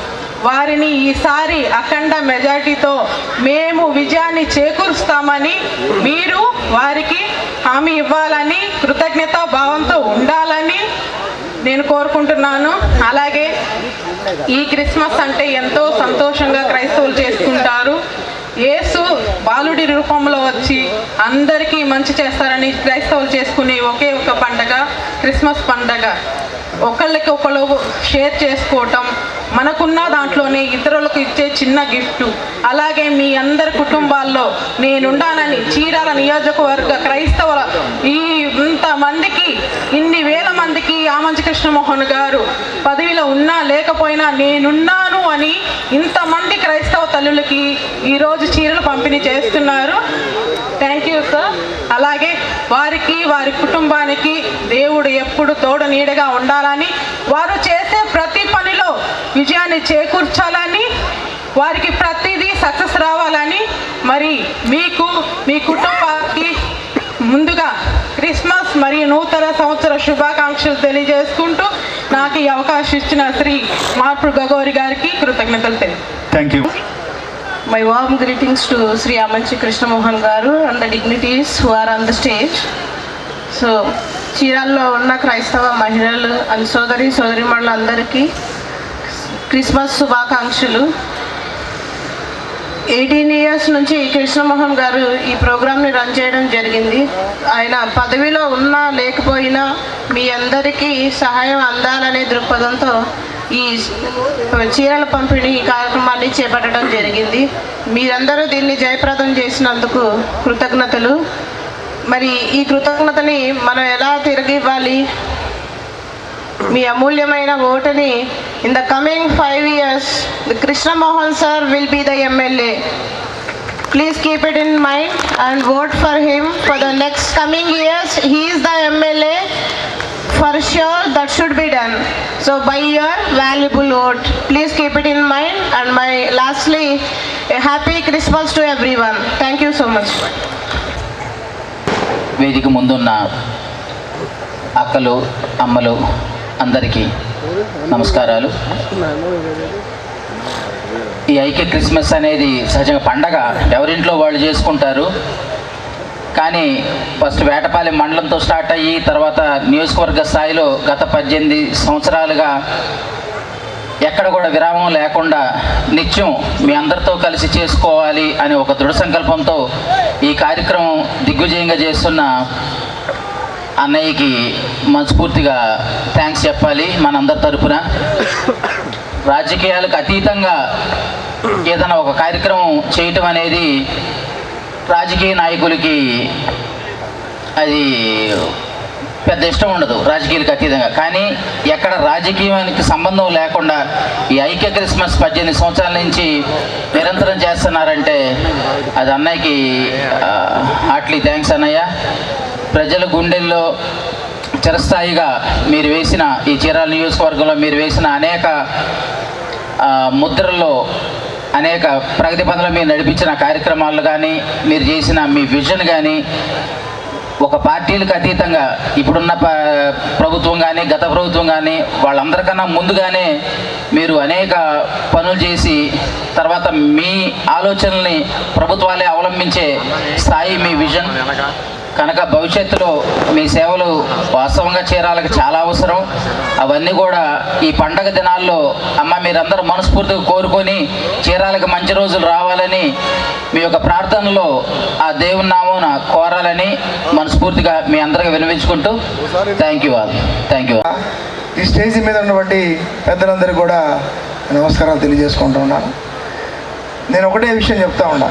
వారిని ఈసారి అఖండ మెజార్టీతో మేము విజయాన్ని చేకూరుస్తామని మీరు వారికి హామీ ఇవ్వాలని, కృతజ్ఞతా భావంతో ఉండాలని నేను కోరుకుంటున్నాను. అలాగే ఈ క్రిస్మస్ అంటే ఎంతో సంతోషంగా క్రైస్తవులు చేసుకుంటారు. యేసు బాలుడి రూపంలో వచ్చి అందరికీ మంచి చేస్తారని క్రైస్తవులు చేసుకునే ఒకే ఒక పండగ క్రిస్మస్ పండగ. ఒకళ్ళకి ఒకళ్ళు షేర్ చేసుకోవటం, మనకున్న దాంట్లోనే ఇతరులకు ఇచ్చే చిన్న గిఫ్ట్. అలాగే మీ అందరి కుటుంబాల్లో నేనుండానని చీరాల నియోజకవర్గ క్రైస్తవుల ఈ ఇంతమందికి, ఇన్ని వేల మందికి ఆమంచి కృష్ణమోహన్ గారు పదవిలో ఉన్నా లేకపోయినా నేనున్నాను అని ఇంతమంది క్రైస్తవ తల్లులకి ఈరోజు చీరలు పంపిణీ చేస్తున్నారు. Thank you sir. అలాగే వారికి, వారి కుటుంబానికి దేవుడు ఎప్పుడు తోడు నీడగా ఉండాలని, వారు చేసే ప్రతి పనిలో విజయాన్ని చేకూర్చాలని, వారికి ప్రతిదీ సక్సెస్ రావాలని, మరి మీకు, మీ కుటుంబానికి ముందుగా క్రిస్మస్ మరియు నూతన సంవత్సర శుభాకాంక్షలు తెలియజేసుకుంటూ నాకు ఈ అవకాశం ఇచ్చిన శ్రీ మార్పు గగోరి గారికి కృతజ్ఞతలు thank you. My warm greetings to Sri Amanchi Krishna Mohan Garu and the dignitaries who are on the stage. So, చీరాల్లో ఉన్న క్రైస్తవ మహిళలు అండ్ సోదరిమణులు అందరికీ క్రిస్మస్ శుభాకాంక్షలు. 18 years నుంచి కృష్ణమోహన్ గారు ఈ ప్రోగ్రామ్ని రన్ చేయడం జరిగింది. ఆయన పదవిలో ఉన్నా లేకపోయినా మీ అందరికీ సహాయం అందాలనే దృక్పథంతో ఈ చీరల పంపిణీ కార్యక్రమాన్ని చేపట్టడం జరిగింది. మీరందరూ దీన్ని జయప్రదం చేసినందుకు కృతజ్ఞతలు. మరి ఈ కృతజ్ఞతని మనం ఎలా తిరిగి ఇవ్వాలి? మీ అమూల్యమైన ఓటుని in the coming 5 years Krishnamohan sir will be the MLA. Please keep it in mind and vote for him for the next coming years. He is the MLA. For sure, that should be done. So by your valuable vote, please keep it in mind. And lastly, a happy Christmas to everyone. Thank you so much. వేదిక ముందున్న అక్కలు, అమ్మలు అందరికీ నమస్కారాలు. ఈ ఐక్య Christmas అనేది సహజంగా పండగ, ఎవరింట్లో వాళ్ళు చేసుకుంటారు. కానీ ఫస్ట్ వేటపాలెం మండలంతో స్టార్ట్ అయ్యి తర్వాత నియోజకవర్గ స్థాయిలో గత 18 సంవత్సరాలుగా ఎక్కడ కూడా విరామం లేకుండా నిత్యం మీ అందరితో కలిసి చేసుకోవాలి అనే ఒక దృఢ సంకల్పంతో ఈ కార్యక్రమం దిగ్విజయంగా చేస్తున్న అన్నయ్యకి మనస్ఫూర్తిగా థ్యాంక్స్ చెప్పాలి మనందరి తరపున. రాజకీయాలకు అతీతంగా ఏదైనా ఒక కార్యక్రమం చేయటం అనేది రాజకీయ నాయకులకి అది పెద్ద ఇష్టం ఉండదు, రాజకీయాలకు అతీతంగా. కానీ ఎక్కడ రాజకీయానికి సంబంధం లేకుండా ఈ ఐక్య క్రిస్మస్ 18 సంవత్సరాల నుంచి నిరంతరం చేస్తున్నారంటే అది అన్నయ్యకి హార్ట్లీ థ్యాంక్స్ అన్నయ్య. ప్రజల గుండెల్లో చిరస్థాయిగా మీరు వేసిన ఈ చీరాల నియోజకవర్గంలో మీరు వేసిన అనేక ముద్రల్లో అనేక ప్రగతి పనులు మీరు నడిపించిన కార్యక్రమాలు కానీ మీరు చేసిన మీ విజన్ కానీ ఒక పార్టీలకు అతీతంగా ఇప్పుడున్న ప్రభుత్వం కానీ గత ప్రభుత్వం కానీ వాళ్ళందరికన్నా ముందుగానే మీరు అనేక పనులు చేసి తర్వాత మీ ఆలోచనల్ని ప్రభుత్వాలే అవలంబించే స్థాయి మీ విజన్. కనుక భవిష్యత్తులో మీ సేవలు వాస్తవంగా చీరాలకు చాలా అవసరం. అవన్నీ కూడా ఈ పండగ దినాల్లో అమ్మ మీరందరూ మనస్ఫూర్తిగా కోరుకొని చీరాలకు మంచి రోజులు రావాలని మీ యొక్క ప్రార్థనలో ఆ దేవుని నామమున కోరాలని మనస్ఫూర్తిగా మీ అందరికీ వినిపించుకుంటూ thank you all. Thank you. ఈ స్టేజ్ మీద ఉన్నటువంటి పెద్దలందరికీ కూడా నమస్కారాలు తెలియజేసుకుంటూ ఉన్నాను. నేను ఒకటే విషయం చెప్తా ఉన్నా,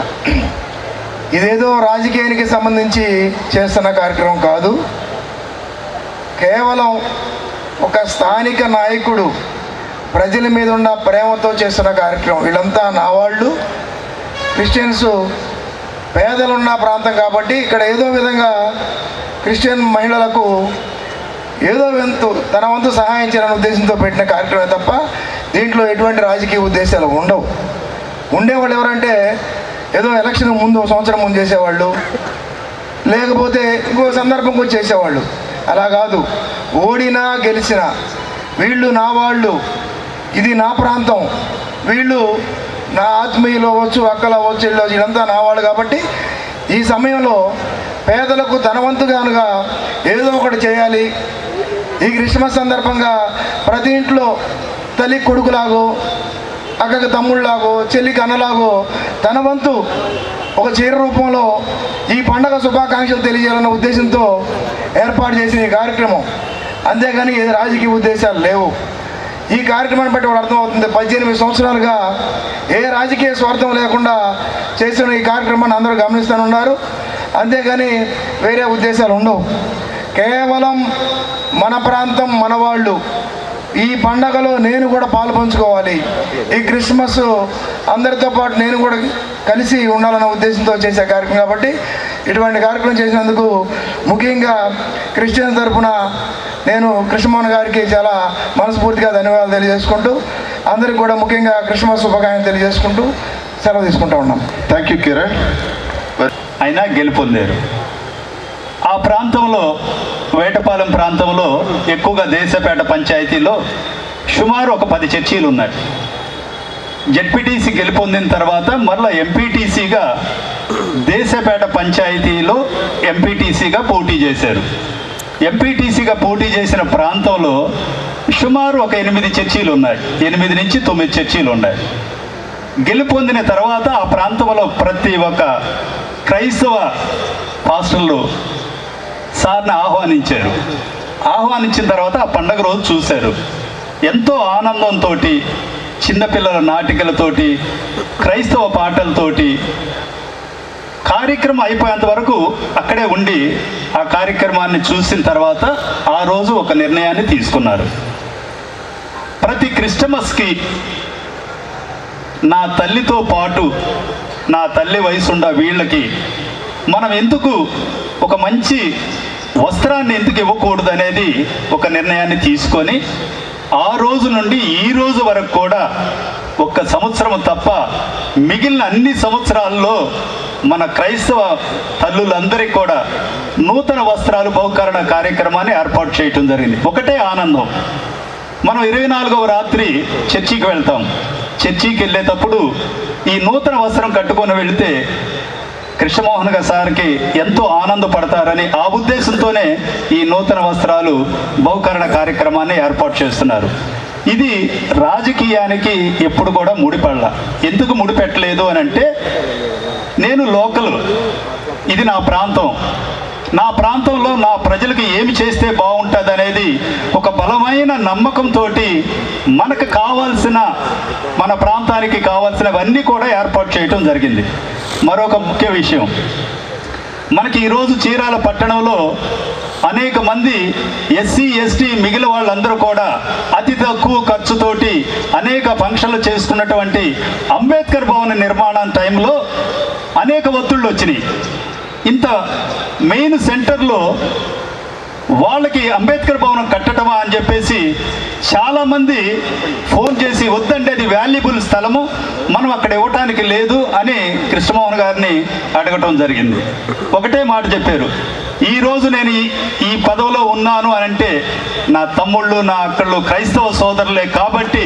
ఇదేదో రాజకీయానికి సంబంధించి చేస్తున్న కార్యక్రమం కాదు. కేవలం ఒక స్థానిక నాయకుడు ప్రజల మీద ఉన్న ప్రేమతో చేస్తున్న కార్యక్రమం. వీళ్ళంతా నా వాళ్ళు, క్రిస్టియన్స్, పేదలున్న ప్రాంతం కాబట్టి ఇక్కడ ఏదో విధంగా క్రిస్టియన్ మహిళలకు ఏదో తన వంతు సహాయం చేయాలనే ఉద్దేశంతో పెట్టిన కార్యక్రమమే తప్ప దీంట్లో ఎటువంటి రాజకీయ ఉద్దేశాలు ఉండవు. ఉండేవాళ్ళు ఎవరంటే ఏదో ఎలక్షన్ ముందు సంవత్సరం ముందు చేసేవాళ్ళు, లేకపోతే ఇంకో సందర్భంకి వచ్చి చేసేవాళ్ళు. అలా కాదు, ఓడినా గెలిచినా వీళ్ళు నా వాళ్ళు, ఇది నా ప్రాంతం, వీళ్ళు నా ఆత్మీయులు అవ్వచ్చు, అక్కలు అవ్వచ్చు, ఇళ్ళు వీళ్ళంతా నా వాళ్ళు. కాబట్టి ఈ సమయంలో పేదలకు తన వంతుగానుగా ఏదో ఒకటి చేయాలి. ఈ క్రిస్మస్ సందర్భంగా ప్రతి ఇంట్లో తల్లి కొడుకులాగో, అక్కకి తమ్ముళ్ళలాగో, చెల్లికి అన్నలాగో తన వంతు ఒక చీర రూపంలో ఈ పండగ శుభాకాంక్షలు తెలియజేయాలన్న ఉద్దేశంతో ఏర్పాటు చేసిన ఈ కార్యక్రమం. అంతేగాని ఏ రాజకీయ ఉద్దేశాలు లేవు. ఈ కార్యక్రమాన్ని బట్టి వాడు అర్థమవుతుంది, 18 సంవత్సరాలుగా ఏ రాజకీయ స్వార్థం లేకుండా చేసిన ఈ కార్యక్రమాన్ని అందరూ గమనిస్తూనే. అంతేగాని వేరే ఉద్దేశాలు ఉండవు. కేవలం మన ప్రాంతం, మన వాళ్ళు, ఈ పండగలో నేను కూడా పాలు పంచుకోవాలి, ఈ క్రిస్మస్ అందరితో పాటు నేను కూడా కలిసి ఉండాలన్న ఉద్దేశంతో చేసే కార్యక్రమం. కాబట్టి ఇటువంటి కార్యక్రమం చేసినందుకు ముఖ్యంగా క్రిస్టియన్ తరఫున నేను కృష్ణమోహన్ గారికి చాలా మనస్ఫూర్తిగా ధన్యవాదాలు తెలియజేసుకుంటూ, అందరికీ కూడా ముఖ్యంగా క్రిస్మస్ శుభాకాంక్షలు తెలియజేసుకుంటూ సెలవు తీసుకుంటూ ఉన్నాం. Thank you Kiran. అయినా గెలుపొందారు. ఆ ప్రాంతంలో, వేటపాలెం ప్రాంతంలో ఎక్కువగా దేశపేట పంచాయతీలో సుమారు ఒక 10 చర్చీలు ఉన్నాయి. జెడ్పీటీసీ గెలుపొందిన తర్వాత మరలా ఎంపీటీసీగా దేశపేట పంచాయతీలో ఎంపీటీసీగా పోటీ చేశారు. ఎంపీటీసీగా పోటీ చేసిన ప్రాంతంలో సుమారు ఒక 8 చర్చీలు ఉన్నాయి, 8 నుంచి 9 చర్చీలు ఉన్నాయి. గెలుపొందిన తర్వాత ఆ ప్రాంతంలో ప్రతి ఒక్క క్రైస్తవ పాస్టర్లు సార్ని ఆహ్వానించారు. ఆహ్వానించిన తర్వాత ఆ పండగ రోజు చూశారు. ఎంతో ఆనందంతో, చిన్నపిల్లల నాటికలతోటి, క్రైస్తవ పాటలతోటి కార్యక్రమం అయిపోయేంత వరకు అక్కడే ఉండి ఆ కార్యక్రమాన్ని చూసిన తర్వాత ఆ రోజు ఒక నిర్ణయాన్ని తీసుకున్నారు. ప్రతి క్రిస్టమస్కి నా తల్లితో పాటు, నా తల్లి వయసుండ వీళ్ళకి మనం ఎందుకు ఒక మంచి వస్త్రాన్ని ఎందుకు ఇవ్వకూడదు అనేది ఒక నిర్ణయాన్ని తీసుకొని ఆ రోజు నుండి ఈ రోజు వరకు కూడా 1 సంవత్సరం తప్ప మిగిలిన అన్ని సంవత్సరాల్లో మన క్రైస్తవ తల్లులందరికీ కూడా నూతన వస్త్రాలు బహుకరణ కార్యక్రమాన్ని ఏర్పాటు చేయటం జరిగింది. ఒకటే ఆనందం, మనం 24వ రాత్రి చర్చికి వెళ్తాం. చర్చికి వెళ్ళేటప్పుడు ఈ నూతన వస్త్రం కట్టుకొని వెళితే కృష్ణమోహన్ సార్కి ఎంతో ఆనందపడతారని ఆ ఉద్దేశంతోనే ఈ నూతన వస్త్రాలు బహుకరణ కార్యక్రమాన్ని ఏర్పాటు చేస్తున్నారు. ఇది రాజకీయానికి ఎప్పుడు కూడా ముడిపడల. ఎందుకు ముడిపెట్టలేదు అని అంటే, నేను లోకల్, ఇది నా ప్రాంతం, నా ప్రాంతంలో నా ప్రజలకు ఏమి చేస్తే బాగుంటుంది అనేది ఒక బలమైన నమ్మకంతో మనకు కావాల్సిన, మన ప్రాంతానికి కావాల్సినవన్నీ కూడా ఏర్పాటు చేయటం జరిగింది. మరొక ముఖ్య విషయం, మనకి ఈరోజు చీరాల పట్టణంలో అనేక మంది ఎస్సీ ఎస్టీ మిగిలిన వాళ్ళందరూ కూడా అతి తక్కువ ఖర్చుతోటి అనేక ఫంక్షన్లు చేసుకున్నటువంటి అంబేద్కర్ భవన నిర్మాణం టైంలో అనేక ఒత్తిళ్ళు వచ్చినాయి. ఇంత మెయిన్ సెంటర్లో వాళ్ళకి అంబేద్కర్ భవనం కట్టడమా అని చెప్పేసి చాలామంది ఫోన్ చేసి, వద్దంటే అది వాల్యుబుల్ స్థలము, మనం అక్కడ ఇవ్వటానికి లేదు అని కృష్ణమోహన్ గారిని అడగటం జరిగింది. ఒకటే మాట చెప్పారు, ఈరోజు నేను ఈ పదవిలో ఉన్నాను అని అంటే నా తమ్ముళ్ళు, నా అక్కళ్ళు క్రైస్తవ సోదరులే కాబట్టి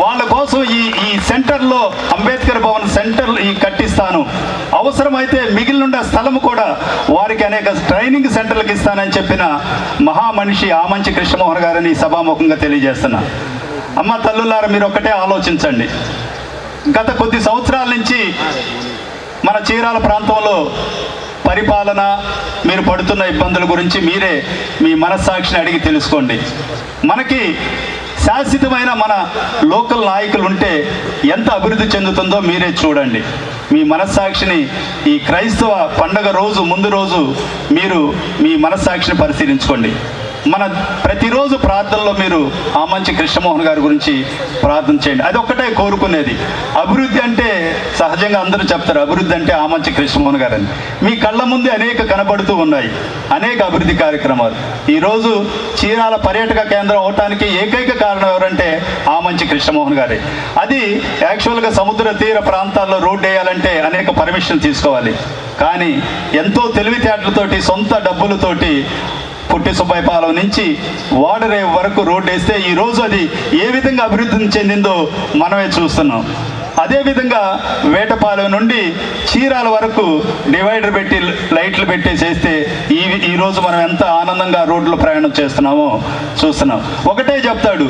వాళ్ళ కోసం ఈ సెంటర్లో అంబేద్కర్ భవన్ సెంటర్ కట్టిస్తాను. అవసరమైతే మిగిలిన స్థలం కూడా వారికి అనేక ట్రైనింగ్ సెంటర్లకు ఇస్తానని చెప్పిన మహామనిషి ఆమంచి కృష్ణమోహన్ గారిని సభాముఖంగా తెలియజేస్తున్నా. అమ్మ తల్లులారా, మీరు ఒక్కటే ఆలోచించండి. గత కొద్ది సంవత్సరాల నుంచి మన చీరాల ప్రాంతంలో పరిపాలన, మీరు పడుతున్న ఇబ్బందుల గురించి మీరే మీ మనస్సాక్షిని అడిగి తెలుసుకోండి. మనకి శాశ్వతమైన మన లోకల్ నాయకులు ఉంటే ఎంత అభివృద్ధి చెందుతుందో మీరే చూడండి. మీ మనస్సాక్షిని ఈ క్రైస్తవ పండగ రోజు ముందు రోజు మీరు మీ మనస్సాక్షిని పరిశీలించుకోండి. మన ప్రతిరోజు ప్రార్థనలో మీరు ఆమంచి కృష్ణమోహన్ గారి గురించి ప్రార్థన చేయండి. అది ఒక్కటే కోరుకునేది. అభివృద్ధి అంటే సహజంగా అందరూ చెప్తారు, అభివృద్ధి అంటే ఆమంచి కృష్ణమోహన్ గారు అని. మీ కళ్ళ ముందే అనేక కనబడుతూ ఉన్నాయి, అనేక అభివృద్ధి కార్యక్రమాలు. ఈరోజు చీరాల పర్యాటక కేంద్రం అవటానికి ఏకైక కారణం ఎవరంటే ఆమంచి కృష్ణమోహన్ గారే. అది యాక్చువల్గా సముద్ర తీర ప్రాంతాల్లో రోడ్డు వేయాలంటే అనేక పర్మిషన్ తీసుకోవాలి. కానీ ఎంతో తెలివితేటలతోటి, సొంత డబ్బులతోటి పుట్టి సుబ్బైపాలెం నుంచి వాడరేవు వరకు రోడ్డు వేస్తే ఈరోజు అది ఏ విధంగా అభివృద్ధి చెందిందో మనమే చూస్తున్నాం. అదేవిధంగా వేటపాలెం నుండి చీరాల వరకు డివైడర్ పెట్టి లైట్లు పెట్టేసేస్తే ఈరోజు మనం ఎంత ఆనందంగా రోడ్లో ప్రయాణం చేస్తున్నామో చూస్తున్నాం. ఒకటే చెప్తాడు,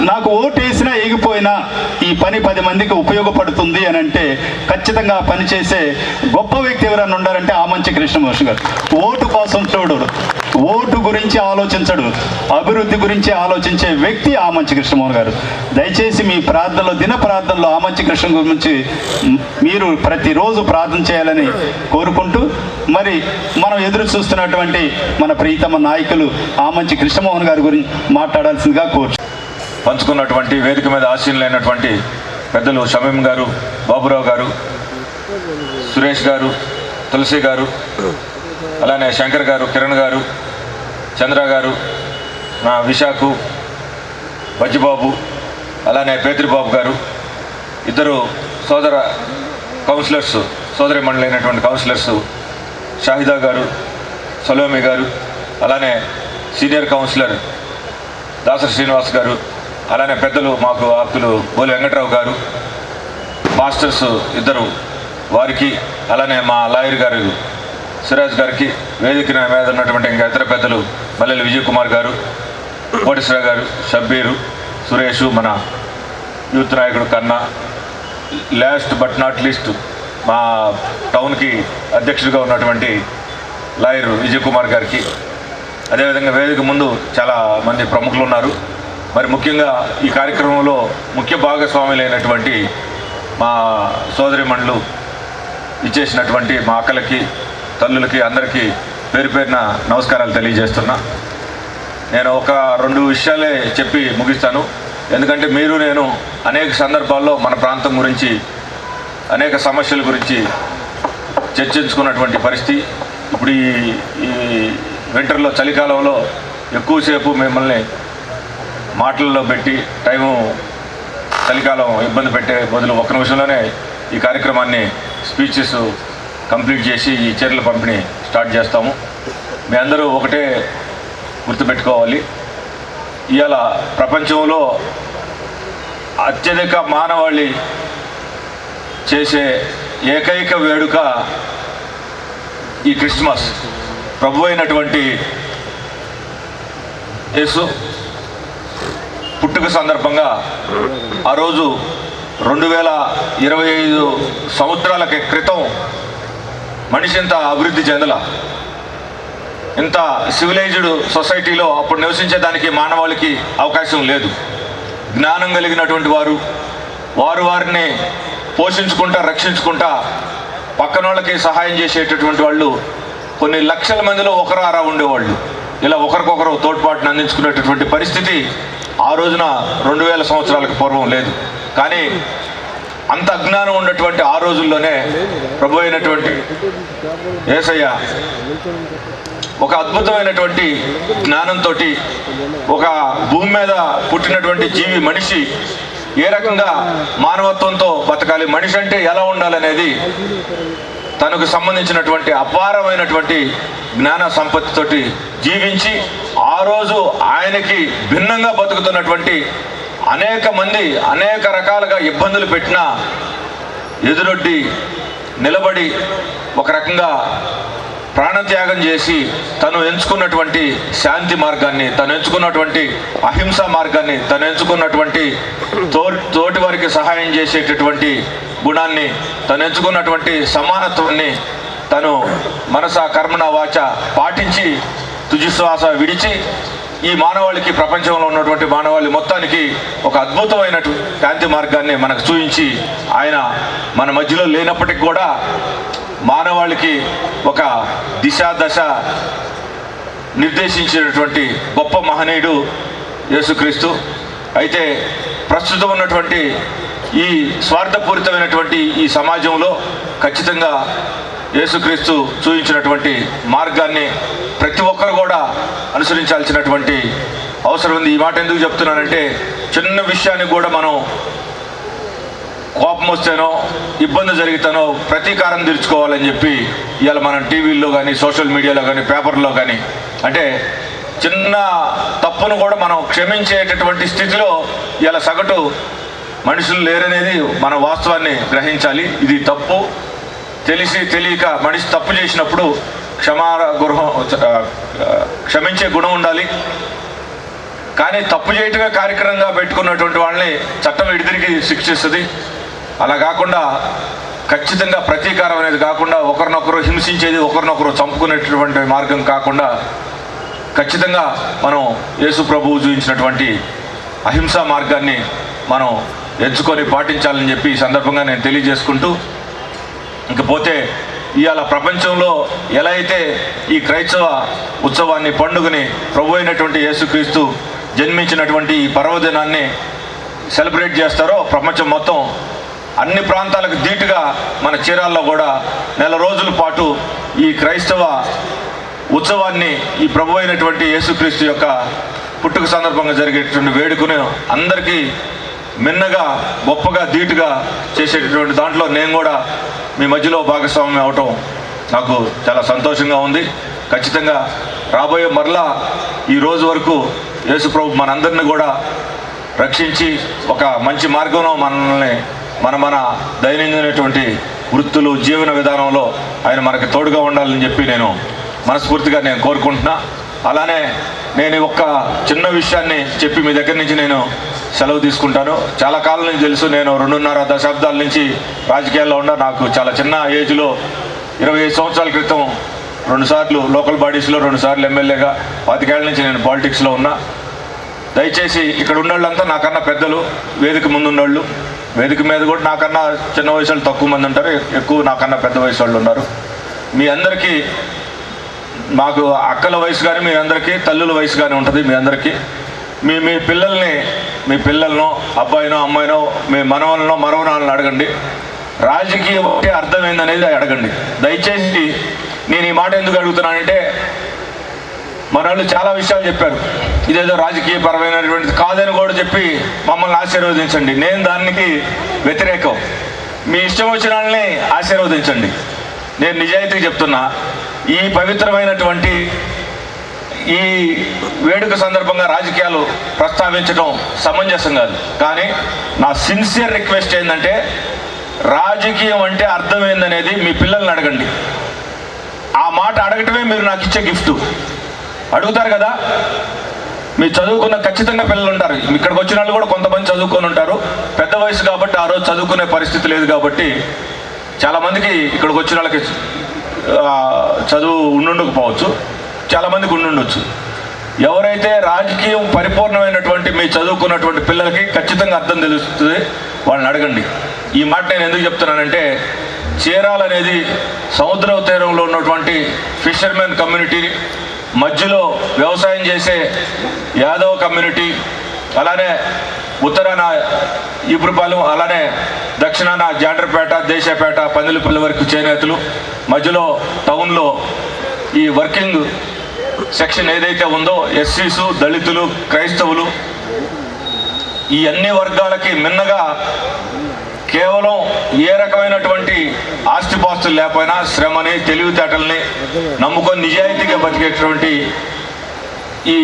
నాకు ఓటు వేసినా ఎగిపోయినా ఈ పని 10 మందికి ఉపయోగపడుతుంది అని అంటే ఖచ్చితంగా పనిచేసే గొప్ప వ్యక్తి ఎవరైనా ఉండారంటే ఆమంచి కృష్ణమోహన్ గారు. ఓటు కోసం చూడడు, ఓటు గురించి ఆలోచించడు, అభివృద్ధి గురించి ఆలోచించే వ్యక్తి ఆమంచి కృష్ణమోహన్ గారు. దయచేసి మీ ప్రార్థనలో, దిన ప్రార్థనలో ఆమంచి కృష్ణ గురించి మీరు ప్రతిరోజు ప్రార్థన చేయాలని కోరుకుంటూ, మరి మనం ఎదురు చూస్తున్నటువంటి మన ప్రీతమ నాయకులు ఆమంచి కృష్ణమోహన్ గారి గురించి మాట్లాడాల్సిందిగా కోరు. పంచుకున్నటువంటి వేదిక మీద ఆశీనులైనటువంటి పెద్దలు షమీం గారు, బాబురావు గారు, సురేష్ గారు, తులసి గారు, అలానే శంకర్ గారు, కిరణ్ గారు, చంద్ర గారు, నా విశాఖు, బజ్జిబాబు, అలానే పేత్రిబాబు గారు, ఇద్దరు సోదర కౌన్సిలర్స్, సోదరి మండలైనటువంటి కౌన్సిలర్స్ షాహిదా గారు, సలోమి గారు, అలానే సీనియర్ కౌన్సిలర్ దాసరి శ్రీనివాస్ గారు, అలానే పెద్దలు మాకు ఆప్తులు బోలి వెంకట్రావు గారు, మాస్టర్స్ ఇద్దరు వారికి, అలానే మా లాయర్ గారు సిరాజ్ గారికి, వేదిక మీద ఉన్నటువంటి ఇంకా ఇతర పెద్దలు మల్లెల విజయ్ కుమార్ గారు, కోటేశ్వర గారు, షబ్బీరు, సురేష్, మన యూత్ నాయకుడు కన్నా, లాస్ట్ బట్ నాట్ లీస్ట్ మా టౌన్కి అధ్యక్షుడిగా ఉన్నటువంటి లాయర్ విజయ్ కుమార్ గారికి, అదేవిధంగా వేదిక ముందు చాలా మంది ప్రముఖులు ఉన్నారు. మరి ముఖ్యంగా ఈ కార్యక్రమంలో ముఖ్య భాగస్వాములైనటువంటి మా సోదరిమణులు ఇచ్చేసినటువంటి మా అక్కలకి, తల్లులకి, అందరికీ పేరు పేరున నమస్కారాలు తెలియజేస్తున్నా. నేను ఒక 2 విషయాలే చెప్పి ముగిస్తాను. ఎందుకంటే మీరు నేను అనేక సందర్భాల్లో మన ప్రాంతం గురించి, అనేక సమస్యల గురించి చర్చించుకున్నటువంటి పరిస్థితి. ఇప్పుడు ఈ వింటర్లో, చలికాలంలో ఎక్కువసేపు మిమ్మల్ని మాటల్లో పెట్టి టైము, చలికాలం ఇబ్బంది పెట్టే బదులు 1 నిమిషంలోనే ఈ కార్యక్రమాన్ని స్పీచెస్ కంప్లీట్ చేసి ఈ చీరల పంపిణీ స్టార్ట్ చేస్తాము. మీ అందరూ ఒకటే గుర్తుపెట్టుకోవాలి, ఇవాళ ప్రపంచంలో అత్యధిక మానవాళి చేసే ఏకైక వేడుక ఈ క్రిస్మస్. ప్రభు అయినటువంటి యేసు పుట్టుక సందర్భంగా ఆ రోజు 2025 సంవత్సరాల క్రితం మనిషి ఇంత అభివృద్ధి చెందల, ఇంత సివిలైజ్డ్ సొసైటీలో అప్పుడు నివసించేదానికి మానవాళికి అవకాశం లేదు. జ్ఞానం కలిగినటువంటి వారిని పోషించుకుంటా, రక్షించుకుంటా, పక్కన వాళ్ళకి సహాయం చేసేటటువంటి వాళ్ళు కొన్ని లక్షల మందిలో ఒకరారా ఉండేవాళ్ళు. ఇలా ఒకరికొకరు తోడ్పాటును అందించుకునేటటువంటి పరిస్థితి ఆ రోజున 2000 సంవత్సరాలకు పూర్వం లేదు. కానీ అంత అజ్ఞానం ఉన్నటువంటి ఆ రోజుల్లోనే ప్రభు అయినటువంటి యేసయ్య ఒక అద్భుతమైనటువంటి జ్ఞానంతో, ఒక భూమి మీద పుట్టినటువంటి జీవి మనిషి ఏ రకంగా మానవత్వంతో బతకాలి, మనిషి అంటే ఎలా ఉండాలనేది తనకు సంబంధించినటువంటి అపారమైనటువంటి జ్ఞాన సంపత్తితోటి జీవించి ఆ రోజు ఆయనకి భిన్నంగా బతుకుతున్నటువంటి అనేక మంది అనేక రకాలుగా ఇబ్బందులు పెట్టినా ఎదురొడ్డి నిలబడి ఒక రకంగా ప్రాణత్యాగం చేసి తను ఎంచుకున్నటువంటి శాంతి మార్గాన్ని, తను ఎంచుకున్నటువంటి అహింసా మార్గాన్ని, తను ఎంచుకున్నటువంటి తోటి వారికి సహాయం చేసేటటువంటి గుణాన్ని, తను ఎంచుకున్నటువంటి సమానత్వాన్ని తను మనస కర్మణ వాచ పాటించి తుజిశ్వాస విడిచి ఈ మానవాళికి, ప్రపంచంలో ఉన్నటువంటి మానవాళి మొత్తానికి ఒక అద్భుతమైనటువంటి శాంతి మార్గాన్ని మనకు చూపించి ఆయన మన మధ్యలో లేనప్పటికీ కూడా మానవాళికి ఒక దిశ దశ నిర్దేశించినటువంటి గొప్ప మహనీయుడు యేసుక్రీస్తు. అయితే ప్రస్తుతం ఉన్నటువంటి ఈ స్వార్థపూరితమైనటువంటి ఈ సమాజంలో ఖచ్చితంగా యేసుక్రీస్తు చూపించినటువంటి మార్గాన్ని ప్రతి ఒక్కరు కూడా అనుసరించాల్సినటువంటి అవసరం ఉంది. ఈ మాట ఎందుకు చెప్తున్నానంటే, చిన్న విషయానికి కూడా మనం కోపం వస్తేనో ఇబ్బంది జరిగితేనో ప్రతీకారం తీర్చుకోవాలని చెప్పి ఇవాళ మనం టీవీల్లో కానీ, సోషల్ మీడియాలో కానీ, పేపర్లో కానీ, అంటే చిన్న తప్పును కూడా మనం క్షమించేటటువంటి స్థితిలో ఇవాళ సగటు మనుషులు లేరనేది మన వాస్తవాన్ని గ్రహించాలి. ఇది తప్పు, తెలిసి తెలియక మనిషి తప్పు చేసినప్పుడు క్షమించే గుణం ఉండాలి. కానీ తప్పు చేయటమే కార్యక్రమంగా పెట్టుకున్నటువంటి వాళ్ళని చట్టం ఎడిదిరిగి శిక్షిస్తుంది. అలా కాకుండా ఖచ్చితంగా ప్రతీకారం అనేది కాకుండా, ఒకరినొకరు హింసించేది, ఒకరినొకరు చంపుకునేటటువంటి మార్గం కాకుండా ఖచ్చితంగా మనం యేసు ప్రభువు చూపించినటువంటి అహింసా మార్గాన్ని మనం ఎంచుకొని పాటించాలని చెప్పి ఈ సందర్భంగా నేను తెలియజేసుకుంటూ, ఇంకపోతే ఇవాళ ప్రపంచంలో ఎలా అయితే ఈ క్రైస్తవ ఉత్సవాన్ని, పండుగని, ప్రభు అయినటువంటి యేసుక్రీస్తు జన్మించినటువంటి ఈ పర్వదినాన్ని సెలబ్రేట్ చేస్తారో ప్రపంచం మొత్తం అన్ని ప్రాంతాలకు ధీటుగా మన చీరాల్లో కూడా నెల రోజుల పాటు ఈ క్రైస్తవ ఉత్సవాన్ని, ఈ ప్రభు అయినటువంటి యేసుక్రీస్తు యొక్క పుట్టుక సందర్భంగా జరిగేటువంటి వేడుకను అందరికీ మిన్నగా, గొప్పగా, ధీటుగా చేసేటటువంటి దాంట్లో నేను కూడా మీ మధ్యలో భాగస్వామ్యం అవటం నాకు చాలా సంతోషంగా ఉంది. ఖచ్చితంగా రాబోయే మరలా ఈ రోజు వరకు యేసు ప్రభు మనందరినీ కూడా రక్షించి ఒక మంచి మార్గంలో మనల్ని మన దైనందినటువంటి వృత్తులు, జీవన విధానంలో ఆయన మనకి తోడుగా ఉండాలని చెప్పి నేను మనస్ఫూర్తిగా కోరుకుంటున్నా. అలానే నేను ఒక్క చిన్న విషయాన్ని చెప్పి మీ దగ్గర నుంచి నేను సెలవు తీసుకుంటాను. చాలా కాలం నుంచి తెలుసు, నేను 2.5 దశాబ్దాల నుంచి రాజకీయాల్లో ఉన్నా. నాకు చాలా చిన్న ఏజ్లో 25 సంవత్సరాల క్రితం 2 సార్లు లోకల్ బాడీస్లో, 2 సార్లు ఎమ్మెల్యేగా, 25 ఏళ్ళ నుంచి నేను పాలిటిక్స్లో ఉన్నా. దయచేసి ఇక్కడ ఉన్నోళ్ళంతా నాకన్నా పెద్దలు, వేదిక ముందున్నోళ్ళు, వేదిక మీద కూడా నాకన్నా చిన్న వయసు వాళ్ళు తక్కువ మంది ఉంటారు, ఎక్కువ నాకన్నా పెద్ద వయసు వాళ్ళు ఉన్నారు. మీ అందరికీ, మాకు అక్కల వయసు కానీ మీ అందరికీ తల్లుల వయసు కానీ ఉంటుంది. మీ అందరికీ మీ పిల్లలను, అబ్బాయినో అమ్మాయినో, మీ మనవలనో మనవనాలను అడగండి. రాజకీయం అంటే అర్థం ఏందనేది అడగండి. దయచేసి నేను ఈ మాట ఎందుకు అడుగుతున్నానంటే, మన వాళ్ళు చాలా విషయాలు చెప్పారు, ఇదేదో రాజకీయ పరమైనటువంటిది కాదని కూడా చెప్పి మమ్మల్ని ఆశీర్వదించండి. నేను దానికి వ్యతిరేకం. మీ ఇష్టం వచ్చిన వాళ్ళని ఆశీర్వదించండి. నేను నిజాయితీగా చెప్తున్నా, ఈ పవిత్రమైనటువంటి ఈ వేడుక సందర్భంగా రాజకీయాలు ప్రస్తావించడం సమంజసం కాదు. కానీ నా సిన్సియర్ రిక్వెస్ట్ ఏంటంటే, రాజకీయం అంటే అర్థం ఏందనేది మీ పిల్లల్ని అడగండి. ఆ మాట అడగటమే మీరు నాకు ఇచ్చే గిఫ్ట్. అడుగుతారు కదా, మీరు చదువుకున్న ఖచ్చితంగా పిల్లలు ఉంటారు. ఇక్కడికి వచ్చిన వాళ్ళు కూడా కొంతమంది చదువుకొని ఉంటారు. పెద్ద వయసు కాబట్టి ఆ రోజు చదువుకునే పరిస్థితి లేదు కాబట్టి చాలామందికి ఇక్కడికి వచ్చిన వాళ్ళకి చదువు ఉండుండకపోవచ్చు, చాలామందికి ఉండుండొచ్చు. ఎవరైతే రాజకీయం పరిపూర్ణమైనటువంటి మీ చదువుకున్నటువంటి పిల్లలకి ఖచ్చితంగా అర్థం తెలుస్తుంది, వాళ్ళని అడగండి. ఈ మాట నేను ఎందుకు చెప్తున్నానంటే, చీరాల అనేది సముద్ర తీరంలో ఉన్నటువంటి ఫిషర్మెన్ కమ్యూనిటీ, మధ్యలో వ్యవసాయం చేసే యాదవ కమ్యూనిటీ, అలానే ఉత్తరాన ఈపురపాలెం, అలానే దక్షిణాన జాండ్రపేట, దేశపేట, పందిలిపల్లి వరకు చేనేతలు, మధ్యలో టౌన్లో ఈ వర్కింగ్ సెక్షన్ ఏదైతే ఉందో ఎస్సీసు, దళితులు, క్రైస్తవులు, ఈ అన్ని వర్గాలకి మిన్నగా కేవలం ఏ రకమైనటువంటి ఆస్తిపాస్తులు లేకపోయినా శ్రమని తెలివితేటల్ని నమ్ముకొని నిజాయితీగా బతికేటువంటి ఈ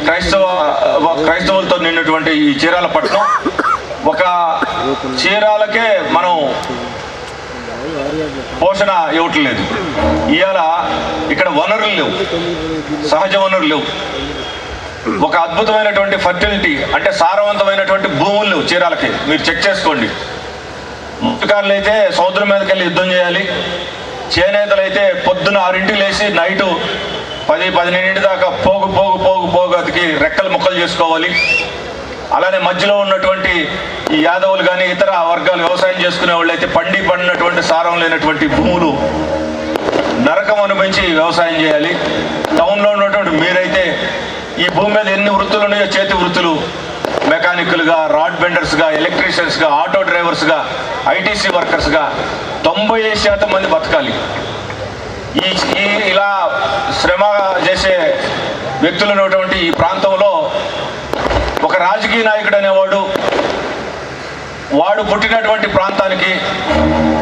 క్రైస్తవులతో నిన్నటువంటి ఈ చీరాల పట్టణం, ఒక చీరాలకే మనం పోషణ ఇవ్వట్లేదు. ఇవాళ ఇక్కడ వనరులు లేవు, సహజ వనరులు లేవు. ఒక అద్భుతమైనటువంటి ఫర్టిలిటీ అంటే సారవంతమైనటువంటి భూములు లేవు చీరాలకి. మీరు చెక్ చేసుకోండి. ముట్టుకారులు అయితే సముద్రం మీదకి వెళ్ళి యుద్ధం చేయాలి. చేనేతలు అయితే పొద్దున 6 లేచి నైటు 10-12 దాకా పోగు అతికి రెక్కలు ముక్కలు చేసుకోవాలి. అలానే మధ్యలో ఉన్నటువంటి ఈ యాదవులు కానీ ఇతర వర్గాలు వ్యవసాయం చేసుకునే వాళ్ళు అయితే పండినటువంటి సారం లేనటువంటి భూములు నరకం అనుభవించి వ్యవసాయం చేయాలి. టౌన్లో ఉన్నటువంటి మీరైతే ఈ భూమి మీద ఎన్ని వృత్తులు ఉన్నాయో, చేతి వృత్తులు, మెకానికల్గా, రాడ్ బెండర్స్గా, ఎలక్ట్రీషియన్స్గా, ఆటో డ్రైవర్స్గా, ఐటీసీ వర్కర్స్గా 90% మంది బతకాలి. ఇలా శ్రమ చేసే వ్యక్తులు ఉన్నటువంటి ఈ ప్రాంతంలో ఒక రాజకీయ నాయకుడు అనేవాడు వాడు పుట్టినటువంటి ప్రాంతానికి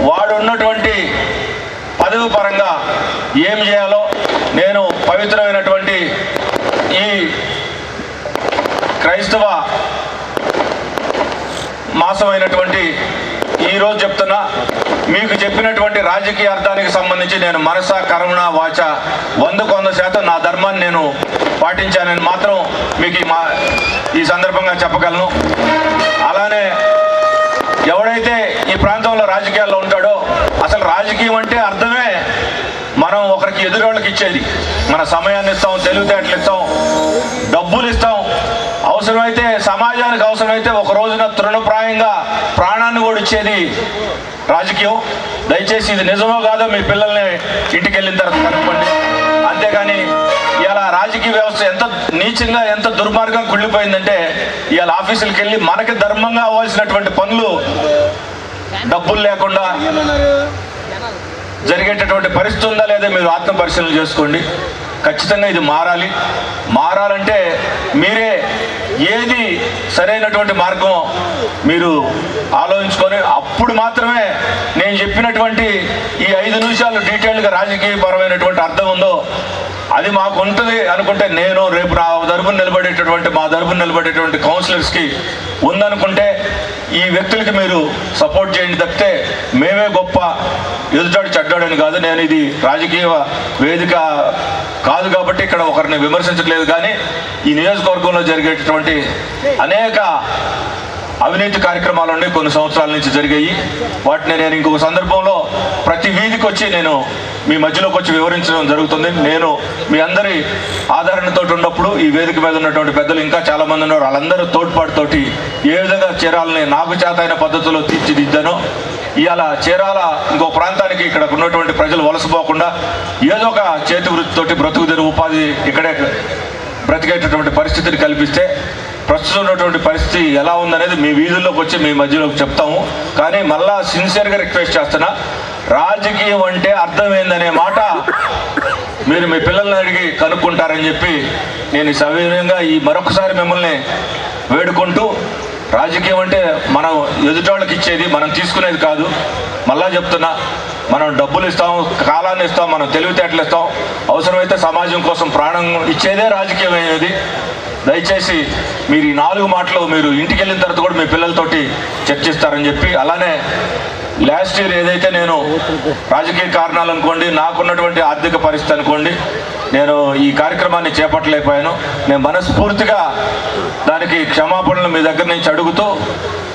వాడు ఉన్నటువంటి పదవి పరంగా ఏం చేయాలో నేను పవిత్రమైనటువంటి ఈ క్రైస్తవ మాసమైనటువంటి ఈరోజు చెప్తున్నా, మీకు చెప్పినటువంటి రాజకీయ అర్థానికి సంబంధించి నేను మనస కర్మణ వాచ 100% నా ధర్మాన్ని నేను పాటించానని మాత్రం మీకు ఈ సందర్భంగా చెప్పగలను. అలానే ఎవడైతే ఈ ప్రాంతంలో రాజకీయాల్లో ఉంటాడో, అసలు రాజకీయం అంటే అర్థమే మనం ఒకరికి ఎదురోళ్ళకి ఇచ్చేది. మన సమయాన్ని ఇస్తాం, తెలివితేటలు ఇస్తాం, డబ్బులు ఇస్తాం, అవసరమైతే సమాజానికి అవసరమైతే ఒక రోజున తృణప్రాయంగా ప్రాణాన్ని కూడా ఇచ్చేది రాజకీయం. దయచేసి ఇది నిజమో కాదో మీ పిల్లల్ని ఇంటికి వెళ్ళిన తర్వాత కనుక్కోండి. అంతేగాని ఇలా రాజకీయ వ్యవస్థ ఎంత నీచంగా, ఎంత దుర్మార్గం కుళ్ళిపోయిందంటే, ఇవాళ ఆఫీసులకు వెళ్ళి మనకి ధర్మంగా అవ్వాల్సినటువంటి పనులు డబ్బులు లేకుండా జరిగేటటువంటి పరిస్థితి ఉందా లేదా మీరు ఆత్మ పరిశీలన చేసుకోండి. ఖచ్చితంగా ఇది మారాలంటే మీరే ఏది సరైనటువంటి మార్గం మీరు ఆలోచించుకొని అప్పుడు మాత్రమే నేను చెప్పినటువంటి ఈ 5 నిమిషాలు డీటెయిల్గా రాజకీయపరమైనటువంటి అర్థం ఉందో అది మాకు ఉంటుంది అనుకుంటే, నేను రేపు నా తరపున నిలబడేటువంటి కౌన్సిలర్స్కి ఉందనుకుంటే ఈ వ్యక్తులకి మీరు సపోర్ట్ చేయండి తప్పితే మేమే గొప్ప, ఎదుటాడు చెడ్డాడని కాదు. నేను ఇది రాజకీయ వేదిక కాదు కాబట్టి ఇక్కడ ఒకరిని విమర్శించట్లేదు. కానీ ఈ నియోజకవర్గంలో జరిగేటటువంటి అనేక అవినీతి కార్యక్రమాలు ఉన్నాయి, కొన్ని సంవత్సరాల నుంచి జరిగాయి. వాటిని నేను ఇంకొక సందర్భంలో ప్రతి వీధికి వచ్చి నేను మీ మధ్యలోకి వచ్చి వివరించడం జరుగుతుంది. నేను మీ అందరి ఆదరణతో ఉన్నప్పుడు ఈ వేదిక మీద ఉన్నటువంటి పెద్దలు ఇంకా చాలామంది ఉన్నారు, వాళ్ళందరూ తోడ్పాటుతోటి ఏ విధంగా చీరాలని నాకు చేతైన పద్ధతిలో తీర్చిదిద్దానో, ఇవాళ చీరాల ఇంకో ప్రాంతానికి ఇక్కడ ఉన్నటువంటి ప్రజలు వలసపోకుండా ఏదో ఒక చేతి వృత్తితోటి బ్రతుకుదేరు ఉపాధి ఇక్కడే బ్రతికేటటువంటి పరిస్థితిని కల్పిస్తే, ప్రస్తుతం ఉన్నటువంటి పరిస్థితి ఎలా ఉందనేది మీ వీధుల్లోకి వచ్చి మీ మధ్యలోకి చెప్తాము. కానీ మళ్ళా సిన్సియర్గా రిక్వెస్ట్ చేస్తున్నా, రాజకీయం అంటే అర్థమైందనే మాట మీరు మీ పిల్లల్ని అడిగి కనుక్కుంటారని చెప్పి నేను సవినయంగా మరొకసారి మిమ్మల్ని వేడుకుంటూ, రాజకీయం అంటే మనం ఎదుటోళ్ళకి ఇచ్చేది, మనం తీసుకునేది కాదు. మళ్ళా చెప్తున్నా, మనం డబ్బులు ఇస్తాం, కాలాన్ని ఇస్తాం, మనం తెలివితేటలు ఇస్తాం, అవసరమైతే సమాజం కోసం ప్రాణం ఇచ్చేదే రాజకీయం అయ్యేది. దయచేసి మీరు ఈ 4 మాటలు మీరు ఇంటికి వెళ్ళిన తర్వాత కూడా మీ పిల్లలతోటి చర్చిస్తారని చెప్పి, అలానే లాస్ట్ ఇయర్ ఏదైతే నేను రాజకీయ కారణాలు అనుకోండి, నాకున్నటువంటి ఆర్థిక పరిస్థితి అనుకోండి, నేను ఈ కార్యక్రమాన్ని చేపట్టలేకపోయాను. నేను మనస్ఫూర్తిగా దానికి క్షమాపణలు మీ దగ్గర నుంచి అడుగుతూ,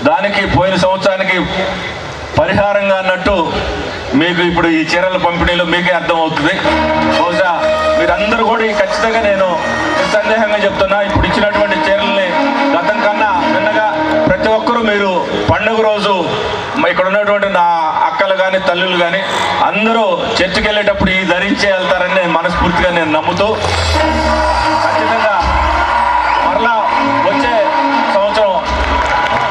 దానికి పోయిన సంవత్సరానికి పరిహారంగా అన్నట్టు మీకు ఇప్పుడు ఈ చీరల పంపిణీలో మీకే అర్థమవుతుంది. బహుశా మీరందరూ కూడా ఖచ్చితంగా నేను నిస్సందేహంగా చెప్తున్నా, ఇప్పుడు ఇచ్చినటువంటి చీరల్ని గతం కన్నా నిన్నగా ప్రతి ఒక్కరూ మీరు పండుగ రోజు ఇక్కడ ఉన్నటువంటి నా అక్కలు కానీ తల్లులు కానీ అందరూ చర్చికి వెళ్ళేటప్పుడు ఈ ధరించే వెళ్తారని మనస్ఫూర్తిగా నేను నమ్ముతూ, ఖచ్చితంగా మరలా వచ్చే సంవత్సరం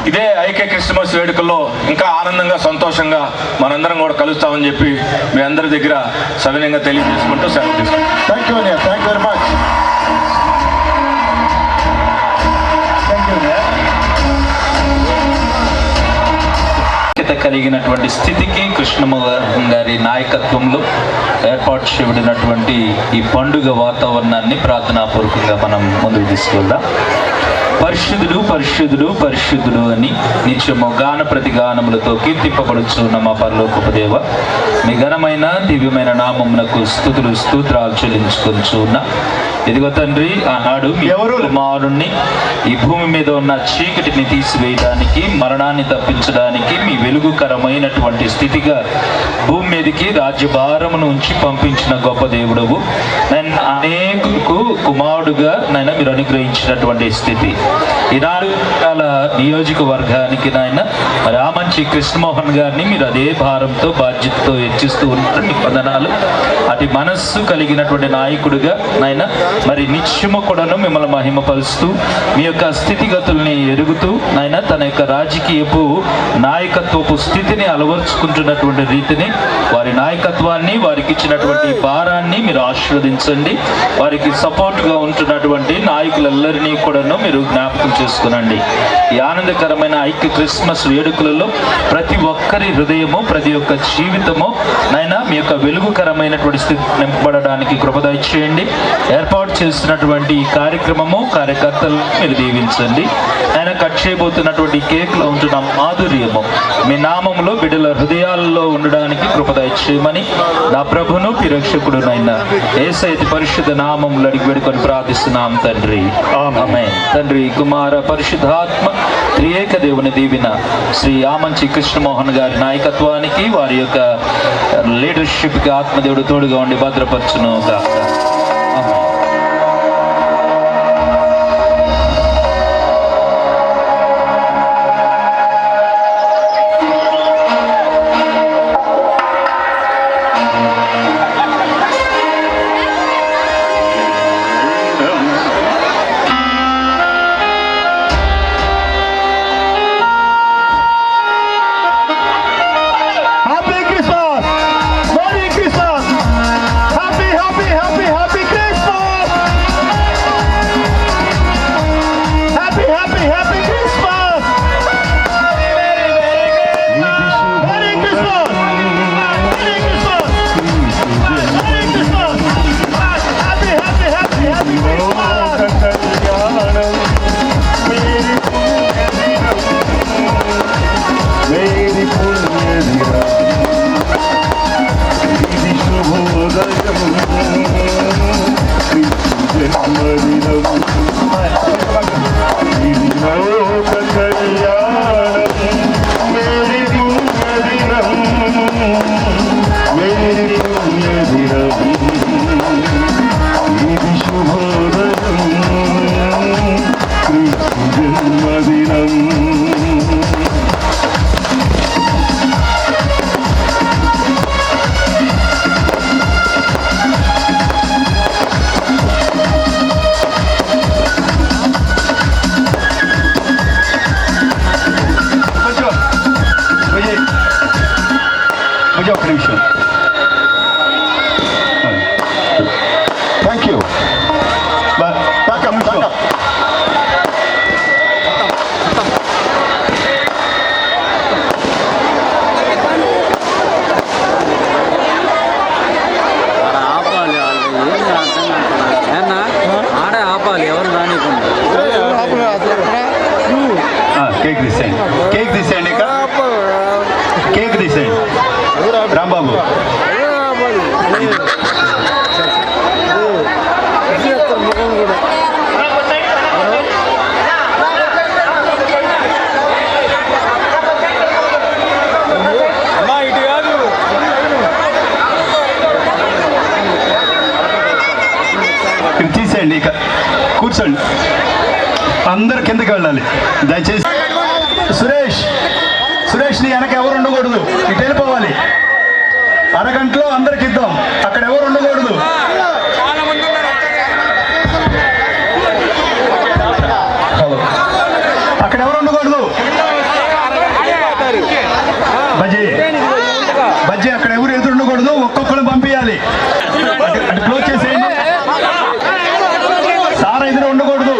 ఇదే ఐక్య క్రిస్మస్ వేడుకల్లో ఇంకా ఆనందంగా సంతోషంగా మనందరం కూడా కలుస్తామని చెప్పి మీ అందరి దగ్గర సవినయంగా తెలియజేసుకుంటూ సెలవు తీసుకుంటాం. Thank you very much. ప్రత్యేకత కలిగినటువంటి స్థితికి కృష్ణమోహన్ గారి నాయకత్వంలో ఏర్పాటు చేయబడినటువంటి ఈ పండుగ వాతావరణాన్ని ప్రార్థనాపూర్వకంగా మనం ముందుకు తీసుకెళ్దాం. పరిశుద్ధుడు పరిశుద్ధుడు పరిశుద్ధుడు అని నిత్యము గాన ప్రతిగానములతో కీర్తింపబడుచున్న మా పరలోకపు దేవ, మీ ఘనమైన దివ్యమైన నామమునకు స్తుతులు స్తోత్రాలు చెల్లించుకొనుచున్నా. ఇదిగో తండ్రి, ఆనాడు మీ కుమారుణ్ణి ఈ భూమి మీద ఉన్న చీకటిని తీసివేయడానికి, మరణాన్ని తప్పించడానికి, మీ వెలుగుకరమైనటువంటి స్థితిగా భూమి మీదకి రాజ్యభారమును ఉంచి పంపించిన గొప్ప దేవుడవు. నేను అనేకులకు కుమారుడుగా నైనా మీరు అనుగ్రహించినటువంటి స్థితి ఈనాడు నియోజకవర్గానికి నాయన రామంచి కృష్ణమోహన్ గారిని మీరు అదే భారంతో బాధ్యతతో హెచ్చిస్తూ ఉన్నారు. మీ వందనాలు. అటు మనస్సు కలిగినటువంటి నాయకుడిగా నాయన మరి నిత్యము కూడాను మిమ్మల్ని మహిమపరుస్తూ మీ యొక్క స్థితిగతుల్ని ఎరుగుతూ నాయన తన యొక్క రాజకీయపు నాయకత్వపు స్థితిని అలవర్చుకుంటున్నటువంటి రీతిని, వారి నాయకత్వాన్ని, వారికి ఇచ్చినటువంటి భారాన్ని మీరు ఆశీర్వదించండి. వారికి సపోర్ట్గా ఉంటున్నటువంటి నాయకులందరినీ కూడాను మీరు జ్ఞాపకం చేసుకునండి. ఈ ఆనందకరమైన ఐక్య క్రిస్మస్ వేడుకలలో ప్రతి ఒక్కరి హృదయము, ప్రతి ఒక్క జీవితము నాయన మీ యొక్క వెలుగుకరమైనటువంటి స్థితి నింపబడడానికి కృప దయచేయండి. ఏర్పాటు చేస్తున్నటువంటి ఈ కార్యక్రమము, కార్యకర్తలు మీరు దీవించండి. ఆయన కట్ చేయబోతున్నటువంటి కేక్లో ఉంటున్న మాధుర్యము మీ నామంలో బిడ్డల హృదయాల్లో ఉండడానికి కృప దయచేయమని నా ప్రభును పిరక్షకుడు నైనా యేసయ్య పరిశుద్ధ నామములో అడిగి వేడుకొని ప్రార్థిస్తున్నాం తండ్రి. ఆమేన్. తండ్రి, కుమార, పరిశుద్ధాత్మ త్రియేక దేవుని దీవెన శ్రీ ఆమంచి కృష్ణమోహన్ గారి నాయకత్వానికి, వారి యొక్క లీడర్షిప్కి ఆత్మదేవుడు తోడుగా ఉండి భద్రపరచును గాక. కేక్ తీసేయండి, కేక్ తీసేయండి, కేక్ తీసేయండి రాంబాబు. తీసేయండి, ఇక కూర్చోండి, అందరు కిందకి వెళ్ళాలి దయచేసి. సురేష్ నీ వెనక ఎవరు ఉండకూడదు, ఇటు వెళ్ళిపోవాలి. అరగంటలో అందరికి ఇద్దాం, అక్కడ ఎవరు ఉండకూడదు. అక్కడ ఎవరు ఉండకూడదు. బజ్జీ అక్కడ ఎవరు ఎదురు ఉండకూడదు, ఒక్కొక్కరు పంపించాలి. అటు క్లోజ్ చేసేయండి. సార్ ఎదురు ఉండకూడదు.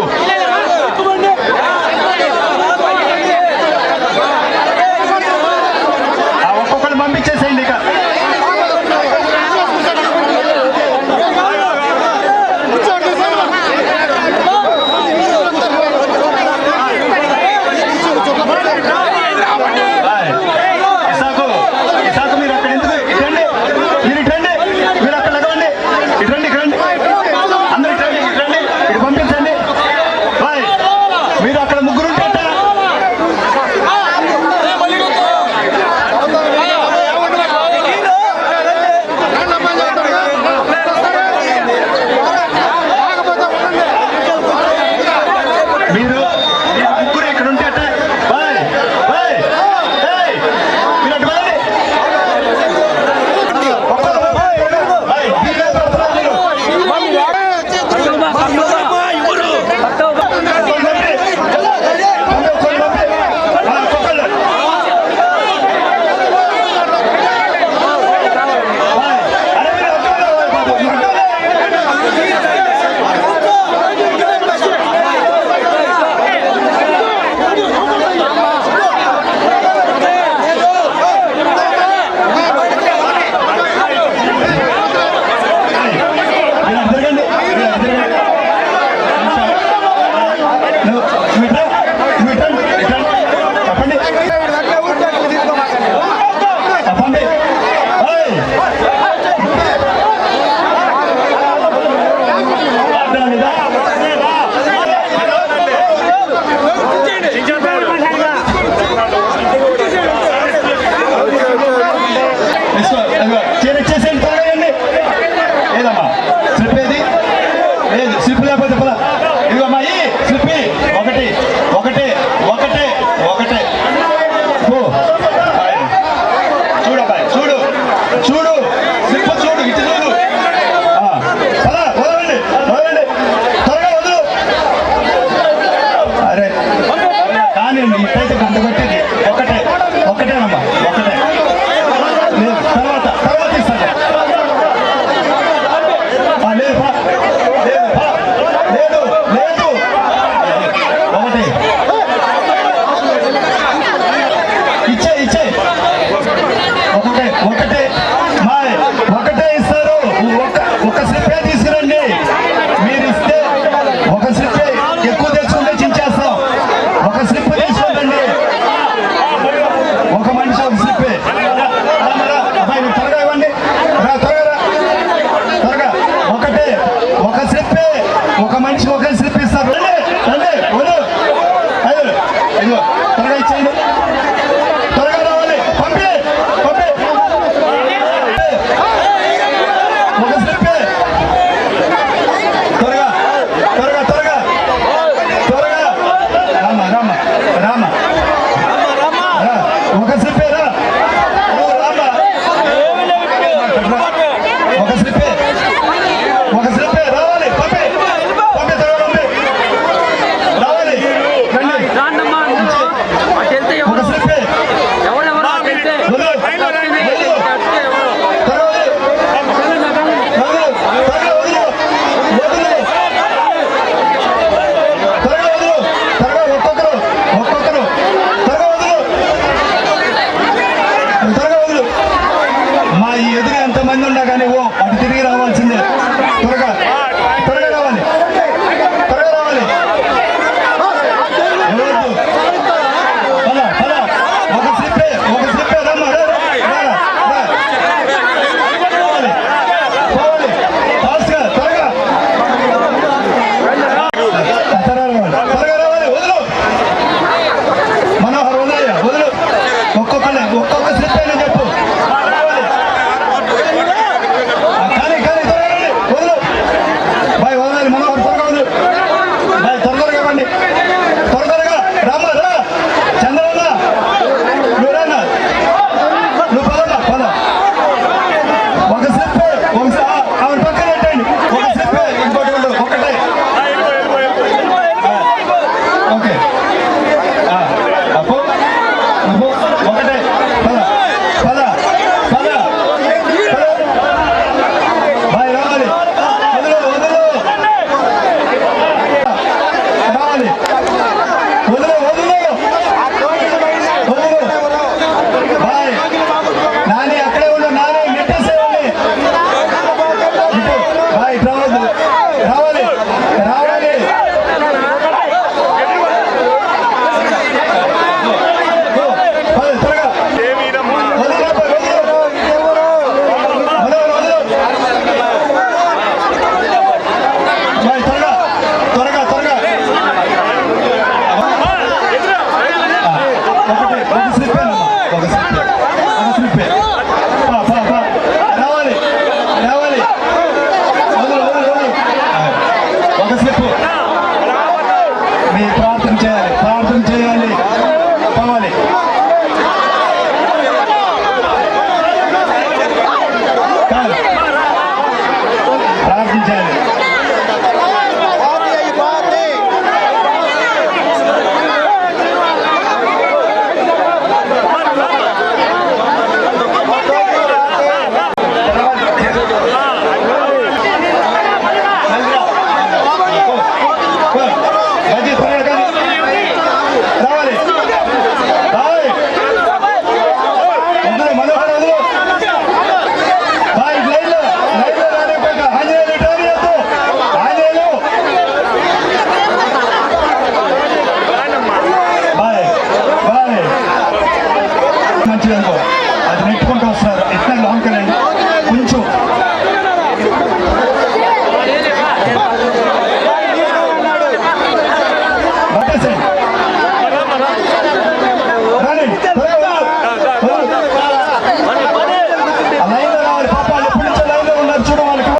అయిపోతే పద. ఇదిగో అమ్మా ఈ స్లిప్పి ఒకటి ఒకటే ఒకటే ఒకటే ఓ చూడు అబ్బాయి చూడు చూడు స్లిప్ చూడు ఇటు చూడు పద వదలండి వదలండి త్వరగా వదులు. అరే కానీ ఇట్టయితే గంట కొట్టేది ఒకటే ఒకటేనమ్మా ఒకటే లేదు తర్వాత తర్వాత ఇస్తాను లేదు లేదు లేదు ఒకటి ఇచ్చే ఇచ్చే ఒకటే ఒకటే మా ఒకటే ఇస్తారు ఒక స్లిప్పే తీసుకురండి. మీరు ఇస్తే ఒక స్లిప్పే ఎక్కువ తెచ్చుకుంటే చించేస్తాం. ఒక స్లిప్ తీసుకోండి ఒక మనిషి ఒక స్లిప్పే. అబ్బాయి మీరు త్వరగా ఇవ్వండి రా త్వరగా త్వరగా ఒకటే ఒక స్లిప్పే ఒక మనిషి ఒక స్లిప్ ఇస్తారు. రండి వదు ఇదిగో త్వరగా ఇచ్చేయండి త్వరగా రావాలి పంపి పంపి ఒక స్లిప్పే త్వరగా త్వరగా త్వరగా త్వరగా రామ రామ రామ ఒక స్లిప్పే రా రామ ఒక స్లిప్పే ఒక స్లిప్పే రావాలి పంపి పంపి త్వరగా పంపి రావాలి రండి ఒక స్లిప్పే మా ఈ ఎదురు ఎంతమంది ఉన్నా కానీ ఓ అటు తిరిగి రావాల్సిందే. త్వరగా త్వరగా రావాలి త్వరగా రావాలి ఎవరు పద పద ఒక స్లిప్పే రమ్మా పోవాలి పోవాలి ఫాస్ట్గా త్వరగా త్వరగా రావాలి వదులు మనోహర్ వదలయ్యా వదులు ఒక్కొక్క స్లిప్ అయినా చెప్పు కానీ కానీ త్వరగా రండి వదులు బాయ్ వదలాలి మనోహర్ త్వరగా వదులు బాయ్ త్వరగా ఇవ్వండి త్వరగా రామా రా చంద్రన్న నువ్వు రానా నువ్వు పదమ్మా పద ఒక స్లిప్ ఆవిడ పక్కన పెట్టండి ఒక స్లిప్ ఇంకోటి ఉండదు ఒకటే ఓకే అప్పు ఒకటే పద పద పద బాయ్ రావాలి వదులు వదులు రావాలి వదులు వదులు వదులు బాయ్ నాని అక్కడే ఉండు నాని నెట్టేసేయండి ఇటు బాయ్ ఇటు రావద్దు రావాలి రావాలి త్వరగా త్వరగా త్వరగా ఒకటే ఒక స్లిప్పే ఒక స్లిప్పే రావాలి రావాలి వదులు వదులు వదులు ఒక స్లిప్ మీ